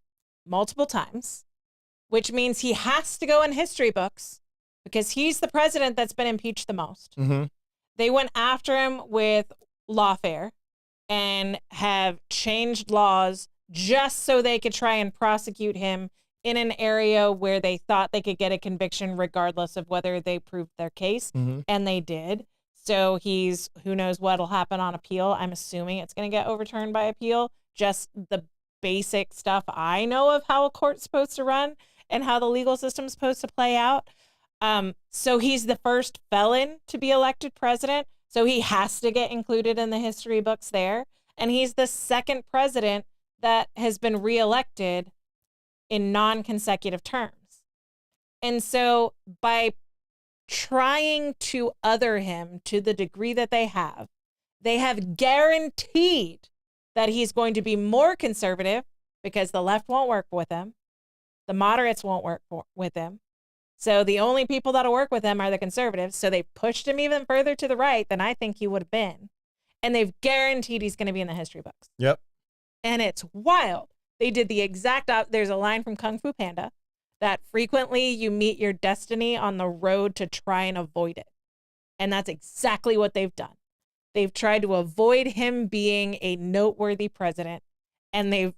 multiple times, which means he has to go in history books because he's the president that's been impeached the most. Mm-hmm. They went after him with lawfare and have changed laws just so they could try and prosecute him in an area where they thought they could get a conviction regardless of whether they proved their case. Mm-hmm. And they did. So who knows what'll happen on appeal. I'm assuming it's going to get overturned by appeal. Just the basic stuff I know of how a court's supposed to run and how the legal system's supposed to play out. So he's the first felon to be elected president. So he has to get included in the history books there. And he's the second president that has been reelected in non-consecutive terms. And so by trying to other him to the degree that they have guaranteed that he's going to be more conservative because the left won't work with him. The moderates won't work with him. So the only people that'll work with him are the conservatives. So they pushed him even further to the right than I think he would have been. And they've guaranteed he's going to be in the history books. Yep. And it's wild. They did the exact there's a line from Kung Fu Panda that frequently you meet your destiny on the road to try and avoid it. And that's exactly what they've done. They've tried to avoid him being a noteworthy president, and they've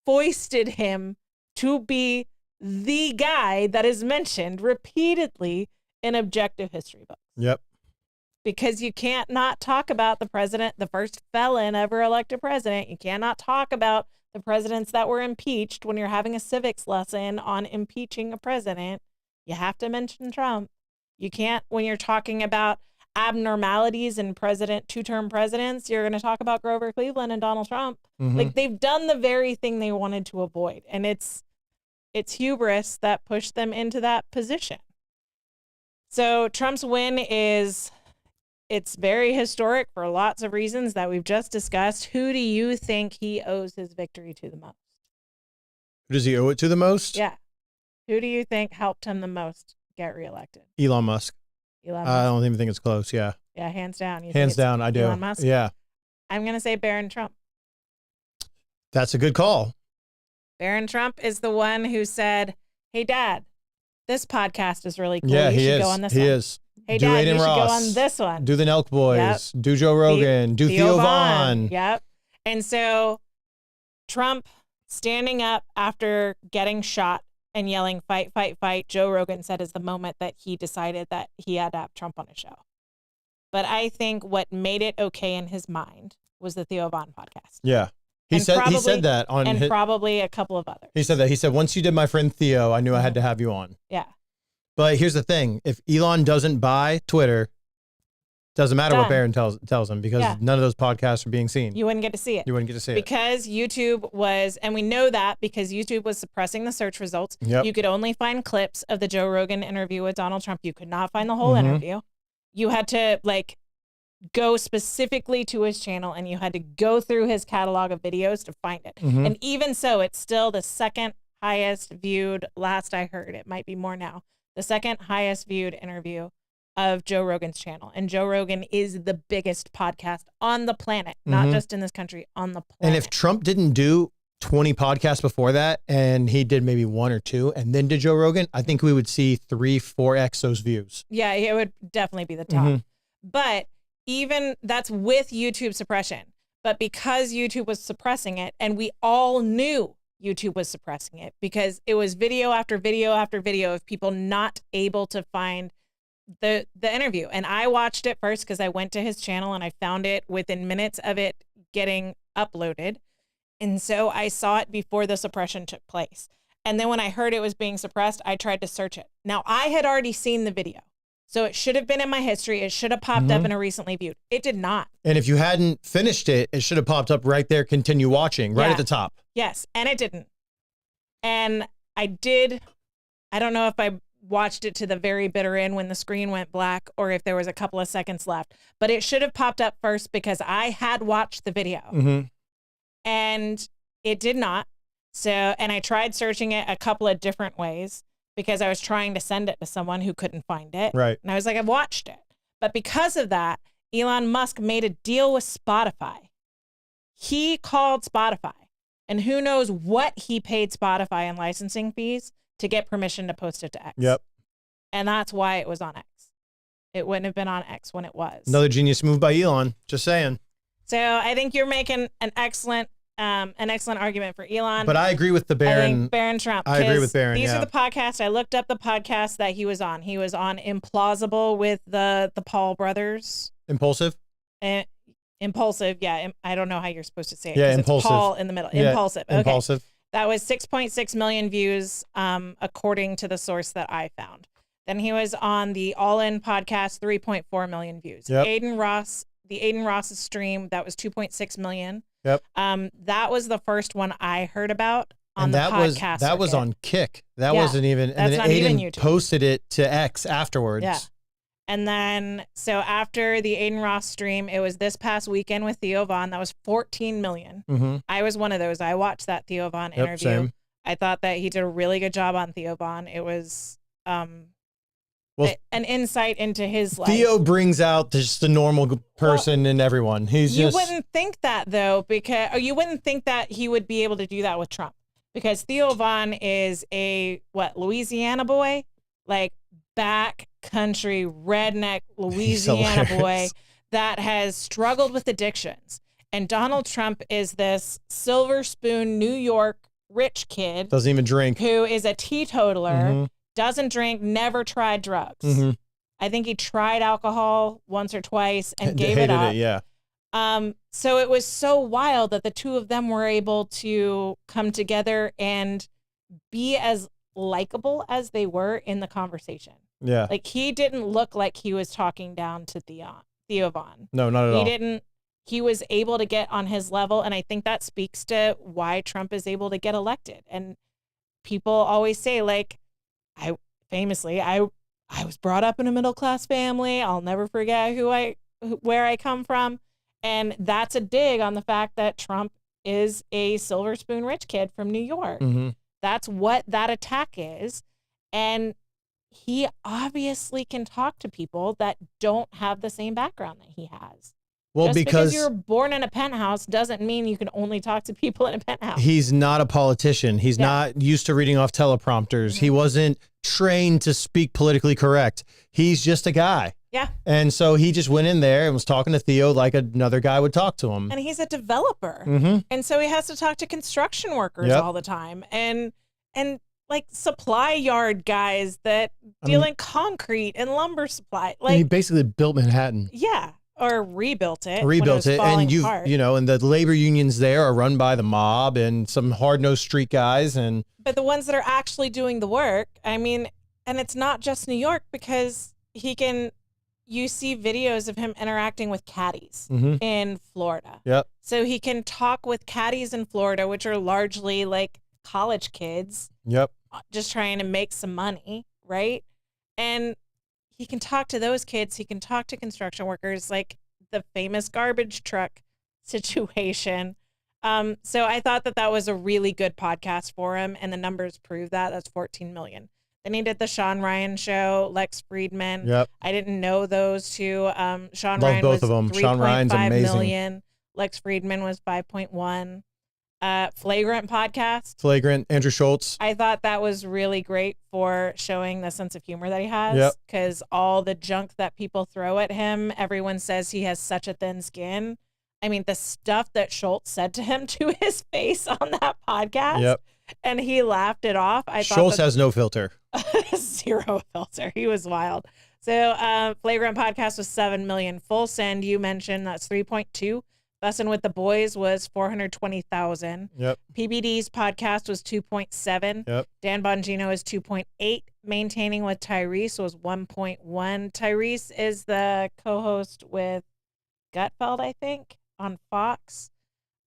foisted him to be the guy that is mentioned repeatedly in objective history books. Yep. Because you can't not talk about the president, the first felon ever elected president. You cannot talk about the presidents that were impeached when you're having a civics lesson on impeaching a president. You have to mention Trump. You can't, when you're talking about abnormalities in two-term presidents, you're going to talk about Grover Cleveland and Donald Trump. Mm-hmm. Like, they've done the very thing they wanted to avoid. And it's hubris that pushed them into that position. So Trump's win it's very historic for lots of reasons that we've just discussed. Who do you think he owes his victory to the most? Who does he owe it to the most? Yeah. Who do you think helped him the most get reelected? Elon Musk. Elon Musk. I don't even think it's close. Yeah. Yeah, hands down. Hands down, I do. Elon Musk? Yeah. I'm going to say Barron Trump. That's a good call. Barron Trump is the one who said, "Hey, Dad, this podcast is really cool. Yeah, you he should is. go on this he one. is. Hey, do Dad, Aiden you should go Ross. on this one. Do the Nelk Boys. Yep. Do Joe Rogan. Do Theo Vaughn. Yep. And so Trump standing up after getting shot and yelling, "Fight, fight, fight," Joe Rogan said is the moment that he decided that he had to have Trump on his show. But I think what made it okay in his mind was the Theo Vaughn podcast. Yeah. He said that on and probably a couple of others. He said that. He said, once you did my friend Theo, I knew I had to have you on. Yeah. But here's the thing. If Elon doesn't buy Twitter, doesn't matter what Barron tells him, because none of those podcasts are being seen. You wouldn't get to see it. You wouldn't get to see it. Because YouTube was, and we know that because YouTube was suppressing the search results. Yep. You could only find clips of the Joe Rogan interview with Donald Trump. You could not find the whole interview. You had to go specifically to his channel, and you had to go through his catalog of videos to find it. And even so, it's still the second highest viewed, last I heard, it might be more now, the second highest viewed interview of Joe Rogan's channel. And Joe Rogan is the biggest podcast on the planet, not just in this country, on the planet. And if Trump didn't do 20 podcasts before that, and he did maybe 1 or 2, and then did Joe Rogan, I think we would see 3-4x those views. Yeah, it would definitely be the top. But even that's with YouTube suppression. But because YouTube was suppressing it, and we all knew YouTube was suppressing it because it was video after video after video of people not able to find the interview, and I watched it first because I went to his channel and I found it within minutes of it getting uploaded. And so I saw it before the suppression took place. And then when I heard it was being suppressed, I tried to search it. Now, I had already seen the video, so it should have been in my history. It should have popped up in a recently viewed. It did not. And if you hadn't finished it, it should have popped up right there, continue watching, right at the top. Yes, and it didn't. And I don't know if I watched it to the very bitter end when the screen went black or if there was a couple of seconds left, but it should have popped up first because I had watched the video and it did not. So, and I tried searching it a couple of different ways because I was trying to send it to someone who couldn't find it. Right. And I was like, I've watched it. But because of that, Elon Musk made a deal with Spotify. He called Spotify, and who knows what he paid Spotify in licensing fees to get permission to post it to X. Yep. And that's why it was on X. It wouldn't have been on X when it was. Another genius move by Elon. Just saying. So I think you're making an excellent argument for Elon. But I agree with the Baron. I think Baron Trump. I agree with Baron. These are the podcasts. I looked up the podcast that he was on. He was on Implausible with the Paul brothers. Impulsive? Impulsive. Yeah. I don't know how you're supposed to say it. Yeah, Impulsive. Impulsive. It's Paul in the middle. Yeah, Impulsive. Okay. Impulsive. That was 6.6 million views, according to the source that I found. Then he was on the All In podcast, 3.4 million views. Yep. The Aiden Ross's stream, that was 2.6 million. Yep. That was the first one I heard about on and the that podcast. That was on Kick. That Yeah, wasn't even. And that's then not even Aiden YouTube. posted it to X afterwards. Yeah. And then, so after the Aiden Ross stream, it was this past weekend with Theo Von. That was 14 million. Mm-hmm. I was one of those. I watched that Theo Von interview. Same. I thought that he did a really good job on Theo Von. It was an insight into his life. Theo brings out just the normal person in everyone. You wouldn't think that, though, because you wouldn't think that he would be able to do that with Trump, because Theo Von is a Louisiana boy, like backcountry redneck Louisiana boy that has struggled with addictions. And Donald Trump is this silver spoon New York rich kid, doesn't even drink, who is a teetotaler, doesn't drink, never tried drugs. I think he tried alcohol once or twice and gave it up. So it was so wild that the two of them were able to come together and be as likable as they were in the conversation. Yeah. Like, he didn't look like he was talking down to Theo Von. No, not at all. He was able to get on his level, and I think that speaks to why Trump is able to get elected. And people always say, like, I was brought up in a middle-class family. I'll never forget where I come from. And that's a dig on the fact that Trump is a silver spoon rich kid from New York. That's what that attack is. And he obviously can talk to people that don't have the same background that he has. Well, Just because you're born in a penthouse doesn't mean you can only talk to people in a penthouse. he's not a politician. He's not used to reading off teleprompters. He wasn't trained to speak politically correct. He's just a guy. Yeah. And so he just went in there and was talking to Theo like another guy would talk to him. And he's a developer. And so he has to talk to construction workers all the time. And like supply yard guys that deal in concrete and lumber supply. Like, he basically built Manhattan. Yeah. Or rebuilt it. And and the labor unions there are run by the mob and some hard-nosed street guys. But the ones that are actually doing the work, I mean, and it's not just New York, because you see videos of him interacting with caddies in Florida. Yep. So he can talk with caddies in Florida, which are largely like college kids. Yep. Just trying to make some money, right? And he can talk to those kids. He can talk to construction workers, like the famous garbage truck situation. So I thought that was a really good podcast for him, and the numbers prove that. That's 14 million. Then he did the Sean Ryan show, Lex Friedman. Yep. I didn't know those two. Sean Love Ryan both was of them. 3.5 Sean Ryan's amazing. million. Lex Friedman was 5.1. Flagrant podcast. Flagrant, Andrew Schultz. I thought that was really great for showing the sense of humor that he has. Yep. Because all the junk that people throw at him, everyone says he has such a thin skin. I mean, the stuff that Schultz said to him to his face on that podcast. Yep. And he laughed it off. Schultz has no filter. Zero filter. He was wild. So Flagrant Podcast was 7 million. Full Send, you mentioned, that's 3.2. Bussin' with the Boys was 420,000. Yep. PBD's podcast was 2.7. Yep. Dan Bongino is 2.8. Maintaining with Tyrese was 1.1. Tyrese is the co-host with Gutfeld, I think, on Fox.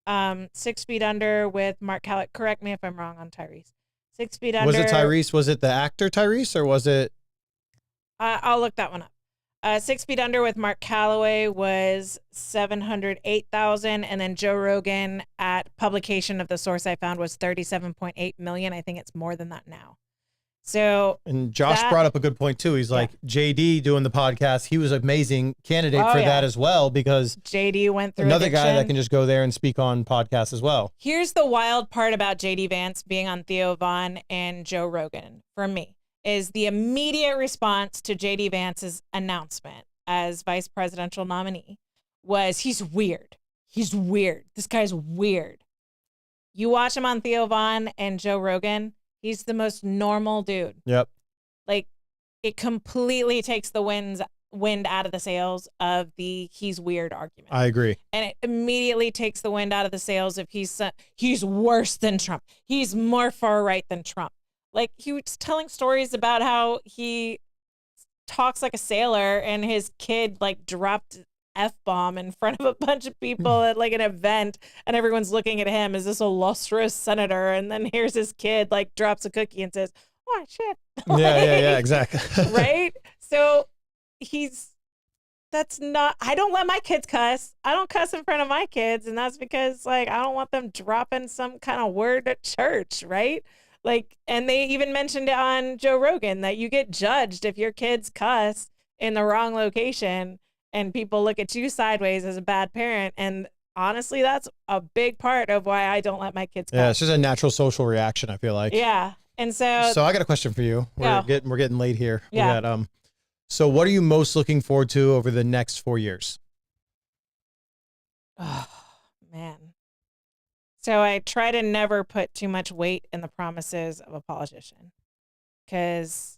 6 Feet Under with Mark Callett. Correct me if I'm wrong on Tyrese. 6 Feet Under. Was it Tyrese? Was it the actor Tyrese, or was it? I'll look that one up. 6 Feet Under with Mark Calloway was 708,000, and then Joe Rogan at publication of the source I found was 37.8 million. I think it's more than that now. So, and Josh brought up a good point too. He's like, JD doing the podcast, he was an amazing candidate for that as well, because JD went through another addiction. guy that can just go there and speak on podcasts as well. Here's the wild part about JD Vance being on Theo Von and Joe Rogan for me. Is the immediate response to JD Vance's announcement as vice presidential nominee was, he's weird. He's weird. This guy's weird. You watch him on Theo Von and Joe Rogan, he's the most normal dude. Yep. Like, it completely takes the wind out of the sails of the he's weird argument. I agree. And it immediately takes the wind out of the sails of he's worse than Trump. He's more far right than Trump. Like, he was telling stories about how he talks like a sailor and his kid, like, dropped F-bomb in front of a bunch of people at, like, an event, and everyone's looking at him as this illustrious senator, and then here's his kid, like, drops a cookie and says, oh, shit. Yeah, exactly. Right? So I don't let my kids cuss. I don't cuss in front of my kids, and that's because, like, I don't want them dropping some kind of word at church, right? Like, and they even mentioned it on Joe Rogan that you get judged if your kids cuss in the wrong location and people look at you sideways as a bad parent. And honestly, that's a big part of why I don't let my kids cuss. Yeah, it's just a natural social reaction, I feel like. Yeah. And so I got a question for you. We're getting late here. Yeah. So what are you most looking forward to over the next 4 years? Oh, man. So I try to never put too much weight in the promises of a politician, because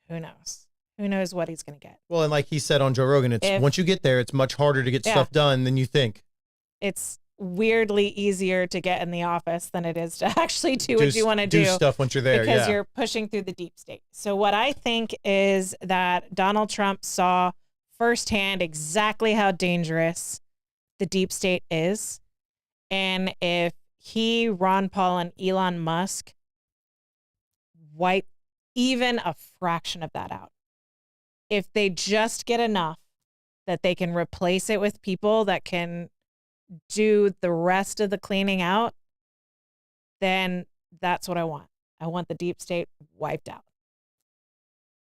who knows? Who knows what he's going to get? Well, and like he said on Joe Rogan, once you get there, it's much harder to get stuff done than you think. It's weirdly easier to get in the office than it is to actually do what you want to do. Do stuff once you're there, because you're pushing through the deep state. So what I think is that Donald Trump saw firsthand exactly how dangerous the deep state is. And if he, Ron Paul, and Elon Musk wipe even a fraction of that out, if they just get enough that they can replace it with people that can do the rest of the cleaning out, then that's what I want. I want the deep state wiped out.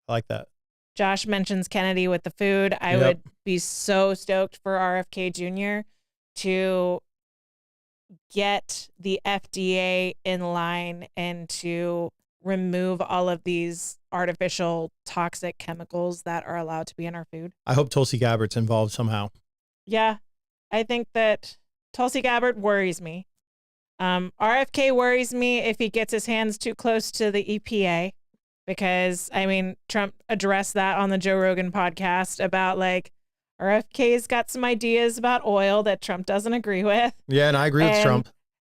I like that. Josh mentions Kennedy with the food. I would be so stoked for RFK Jr. to get the FDA in line and to remove all of these artificial toxic chemicals that are allowed to be in our food. I hope Tulsi Gabbard's involved somehow. Yeah, I think that Tulsi Gabbard worries me. RFK worries me if he gets his hands too close to the EPA, because, I mean, Trump addressed that on the Joe Rogan podcast about, like, RFK's got some ideas about oil that Trump doesn't agree with. Yeah, and I agree with Trump.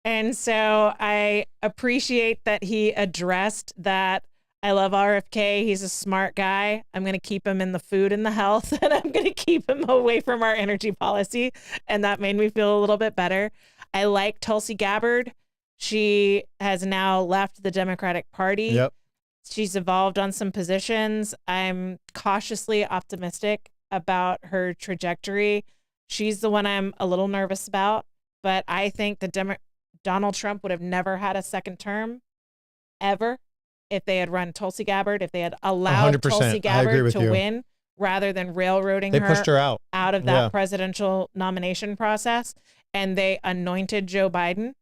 And so I appreciate that he addressed that. I love RFK. He's a smart guy. I'm going to keep him in the food and the health, and I'm going to keep him away from our energy policy. And that made me feel a little bit better. I like Tulsi Gabbard. She has now left the Democratic Party. Yep. She's evolved on some positions. I'm cautiously optimistic about her trajectory. She's the one I'm a little nervous about, but I think Donald Trump would have never had a second term ever if they had run Tulsi Gabbard, if they had allowed 100%. Tulsi Gabbard to win rather than railroading They pushed her out of that presidential nomination process. And they anointed Joe Biden.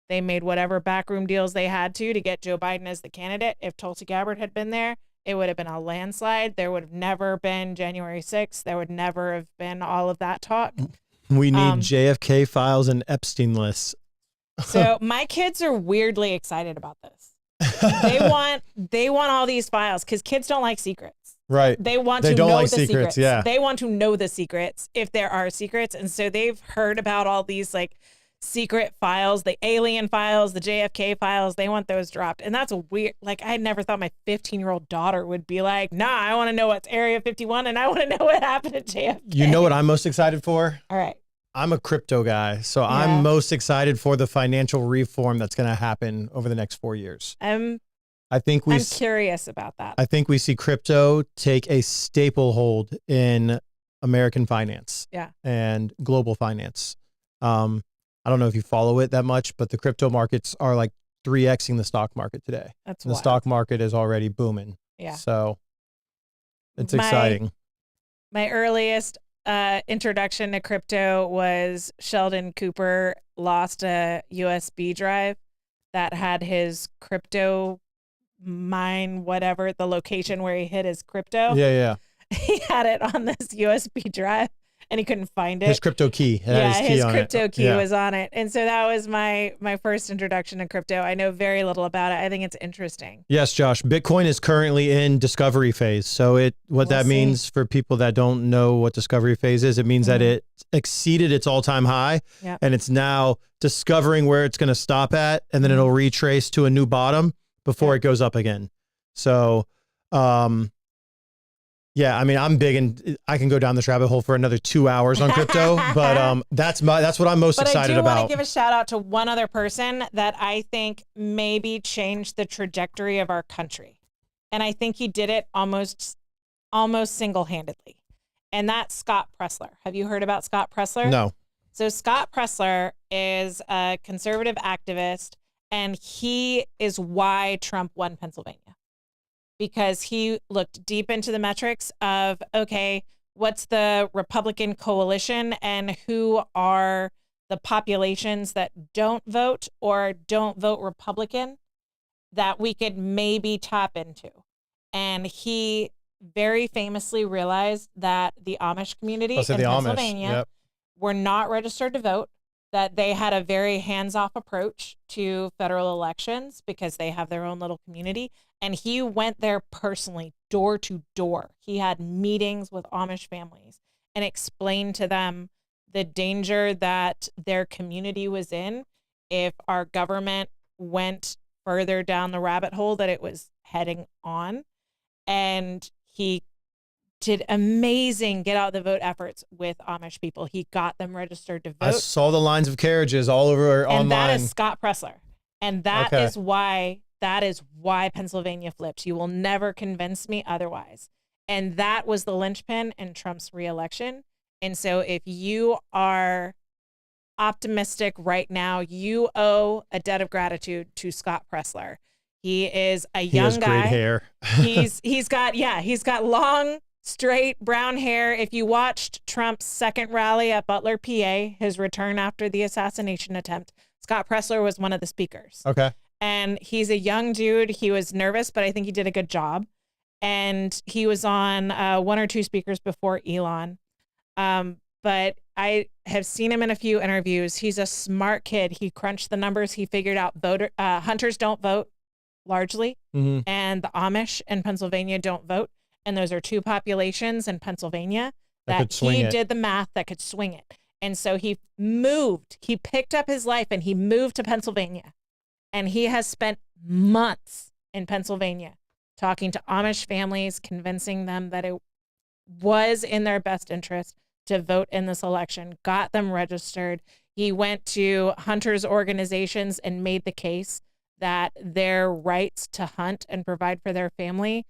They made whatever backroom deals they had to get Joe Biden as the candidate. If Tulsi Gabbard had been there, it would have been a landslide. There would have never been January 6th. There would never have been all of that talk. We need JFK files and Epstein lists. So my kids are weirdly excited about this. They want all these files because kids don't like secrets. Right. They want They to don't know like the secrets. yeah. They want to know the secrets if there are secrets. And so they've heard about all these like secret files, the alien files, the JFK files. They want those dropped. And that's a weird, like, I never thought my 15-year-old daughter would be like, nah, I want to know what's Area 51 and I want to know what happened at JFK. You know what I'm most excited for? All right. I'm a crypto guy. So Yeah. I'm most excited for the financial reform that's going to happen over the next 4 years. I'm I'm curious about that. I think we see crypto take a staple hold in American finance and global finance. I don't know if you follow it that much, but the crypto markets are like 3xing the stock market today. That's the wild. stock market is already booming. Yeah. So it's exciting. My earliest introduction to crypto was Sheldon Cooper lost a USB drive that had his crypto mine, whatever, the location where he hid his crypto. Yeah. He had it on this USB drive and he couldn't find it. His crypto key. His crypto key was on it. And so that was my first introduction to crypto. I know very little about it. I think it's interesting. Yes, Josh. Bitcoin is currently in discovery phase. So what that means for people that don't know what discovery phase is, it means that it exceeded its all-time high and it's now discovering where it's going to stop at, and then it'll retrace to a new bottom before it goes up again. So, yeah, I mean, I'm big and I can go down this rabbit hole for another 2 hours on crypto, but that's what I'm most excited about. But I do want to give a shout out to one other person that I think maybe changed the trajectory of our country. And I think he did it almost single-handedly. And that's Scott Presler. Have you heard about Scott Presler? No. So Scott Presler is a conservative activist, and he is why Trump won Pennsylvania. Because he looked deep into the metrics of, okay, what's the Republican coalition and who are the populations that don't vote or don't vote Republican that we could maybe tap into. And he very famously realized that the Amish community in Pennsylvania were not registered to vote, that they had a very hands-off approach to federal elections because they have their own little community. And he went there personally, door to door. He had meetings with Amish families and explained to them the danger that their community was in if our government went further down the rabbit hole that it was heading on. And he did amazing get out the vote efforts with Amish people. He got them registered to vote. I saw the lines of carriages all over online. And that is Scott Presler. And that is why Pennsylvania flipped. You will never convince me otherwise. And that was the linchpin in Trump's reelection. And so if you are optimistic right now, you owe a debt of gratitude to Scott Presler. He is a young guy. He has great hair. he's got long, straight brown hair. If you watched Trump's second rally at Butler, PA, his return after the assassination attempt, Scott Presler was one of the speakers. Okay. And he's a young dude. He was nervous, but I think he did a good job. And he was on one or two speakers before Elon. But I have seen him in a few interviews. He's a smart kid. He crunched the numbers. He figured out hunters don't vote largely, and the Amish in Pennsylvania don't vote. And those are two populations in Pennsylvania that he did the math that could swing it. And so he picked up his life and he moved to Pennsylvania. And he has spent months in Pennsylvania talking to Amish families, convincing them that it was in their best interest to vote in this election, got them registered. He went to hunters organizations and made the case that their rights to hunt and provide for their family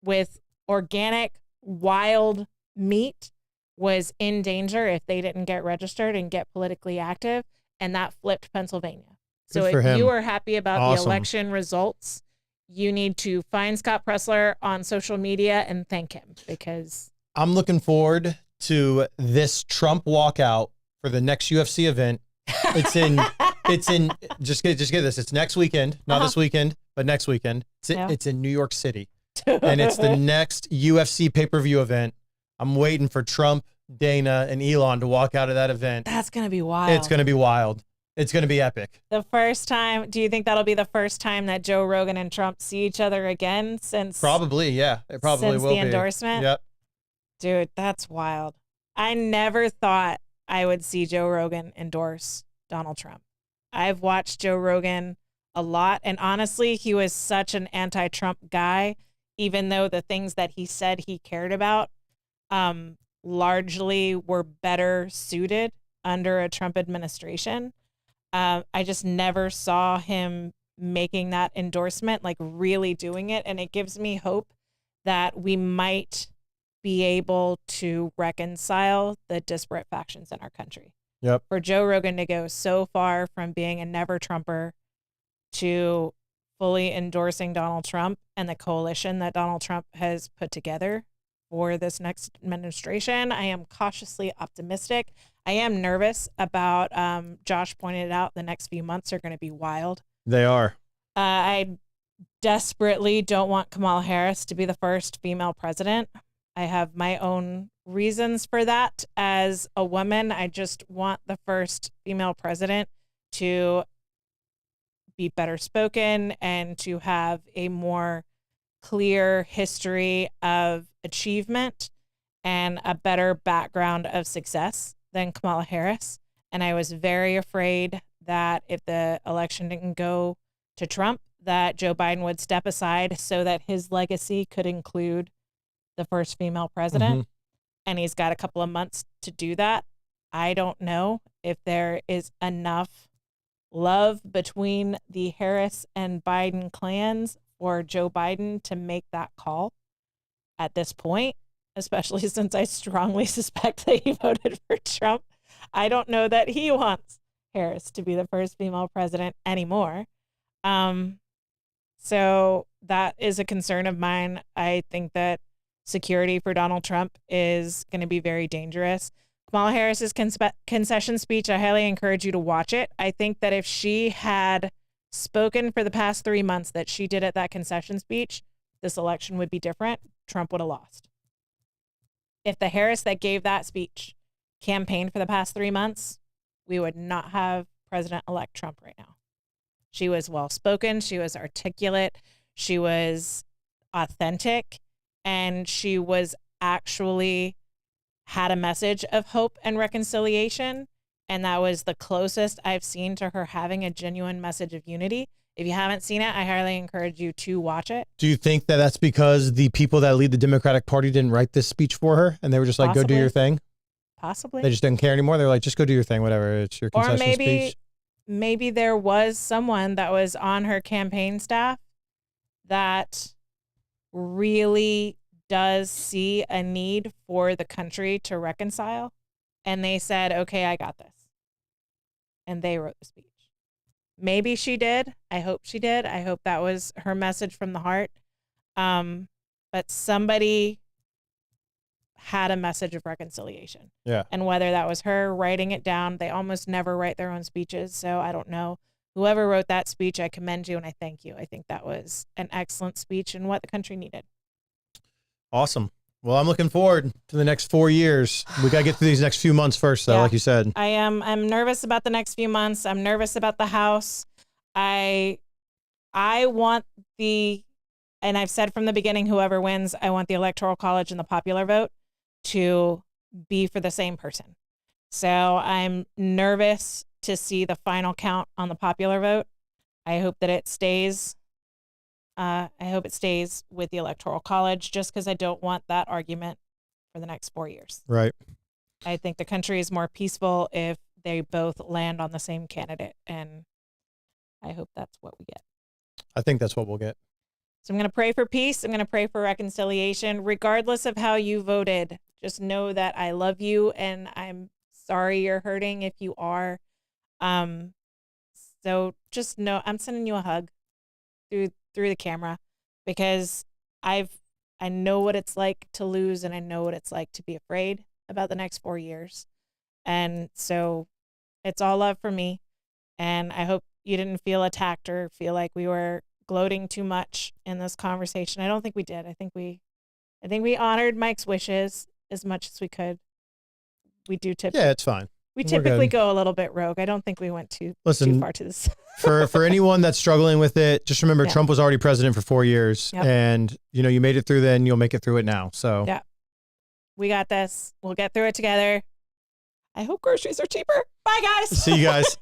with organic, wild meat was in danger if they didn't get registered and get politically active. And that flipped Pennsylvania. So if you are happy about the election results, you need to find Scott Presler on social media and thank him, because I'm looking forward to this Trump walkout for the next UFC event. It's in just get this. It's next weekend, not this weekend, but next weekend. It's in New York City. And it's the next UFC pay-per-view event. I'm waiting for Trump, Dana, and Elon to walk out of that event. That's going to be wild. It's going to be wild. It's going to be epic. The first time, do you think that'll be the first time that Joe Rogan and Trump see each other again since Probably, yeah. It probably since will the be. endorsement? Yep. Dude, that's wild. I never thought I would see Joe Rogan endorse Donald Trump. I've watched Joe Rogan a lot, and honestly, he was such an anti-Trump guy, even though the things that he said he cared about largely were better suited under a Trump administration. I just never saw him making that endorsement, like really doing it. And it gives me hope that we might be able to reconcile the disparate factions in our country. Yep. For Joe Rogan to go so far from being a never Trumper to fully endorsing Donald Trump and the coalition that Donald Trump has put together for this next administration, I am cautiously optimistic. I am nervous about, Josh pointed out, the next few months are going to be wild. They are. I desperately don't want Kamala Harris to be the first female president. I have my own reasons for that. As a woman, I just want the first female president to be better spoken and to have a more clear history of achievement and a better background of success than Kamala Harris. And I was very afraid that if the election didn't go to Trump, that Joe Biden would step aside so that his legacy could include the first female president. Mm-hmm. And he's got a couple of months to do that. I don't know if there is enough love between the Harris and Biden clans for Joe Biden to make that call at this point, especially since I strongly suspect that he voted for Trump. I don't know that he wants Harris to be the first female president anymore. So that is a concern of mine. I think that security for Donald Trump is going to be very dangerous. Kamala Harris's concession speech, I highly encourage you to watch it. I think that if she had spoken for the past 3 months that she did at that concession speech, this election would be different. Trump would have lost. If the Harris that gave that speech campaigned for the past 3 months, we would not have President-elect Trump right now. She was well-spoken. She was articulate. She was authentic. And she was actually had a message of hope and reconciliation. And that was the closest I've seen to her having a genuine message of unity. If you haven't seen it, I highly encourage you to watch it. Do you think that that's because the people that lead the Democratic Party didn't write this speech for her and they were just like, Possibly. go do your thing? Possibly. They just didn't care anymore. They're like, just go do your thing, whatever. It's your concession speech. Maybe there was someone that was on her campaign staff that really does see a need for the country to reconcile. And they said, okay, I got this. And they wrote the speech. Maybe she did. I hope she did. I hope that was her message from the heart. But somebody had a message of reconciliation. Yeah. And whether that was her writing it down, they almost never write their own speeches. So I don't know. Whoever wrote that speech, I commend you and I thank you. I think that was an excellent speech and what the country needed. Awesome. Well, I'm looking forward to the next 4 years. We got to get through these next few months first, though, like you said. I'm nervous about the next few months. I'm nervous about the House. I want and I've said from the beginning, whoever wins, I want the Electoral College and the popular vote to be for the same person. So I'm nervous to see the final count on the popular vote. I hope that it stays. I hope it stays with the Electoral College just because I don't want that argument for the next 4 years. Right. I think the country is more peaceful if they both land on the same candidate. And I hope that's what we get. I think that's what we'll get. So I'm going to pray for peace. I'm going to pray for reconciliation. Regardless of how you voted, just know that I love you and I'm sorry you're hurting if you are. So just know I'm sending you a hug through the camera because I know what it's like to lose and I know what it's like to be afraid about the next 4 years. And so it's all love for me. And I hope you didn't feel attacked or feel like we were gloating too much in this conversation. I don't think we did. I think we honored Mike's wishes as much as we could. We do typically. Yeah, it's fine. We We're typically good. go a little bit rogue. I don't think we went too Listen, far to this. for anyone that's struggling with it, just remember Yeah. Trump was already president for 4 years, Yep. and you made it through then, you'll make it through it now. So Yeah. We got this. We'll get through it together. I hope groceries are cheaper. Bye, guys. see you guys.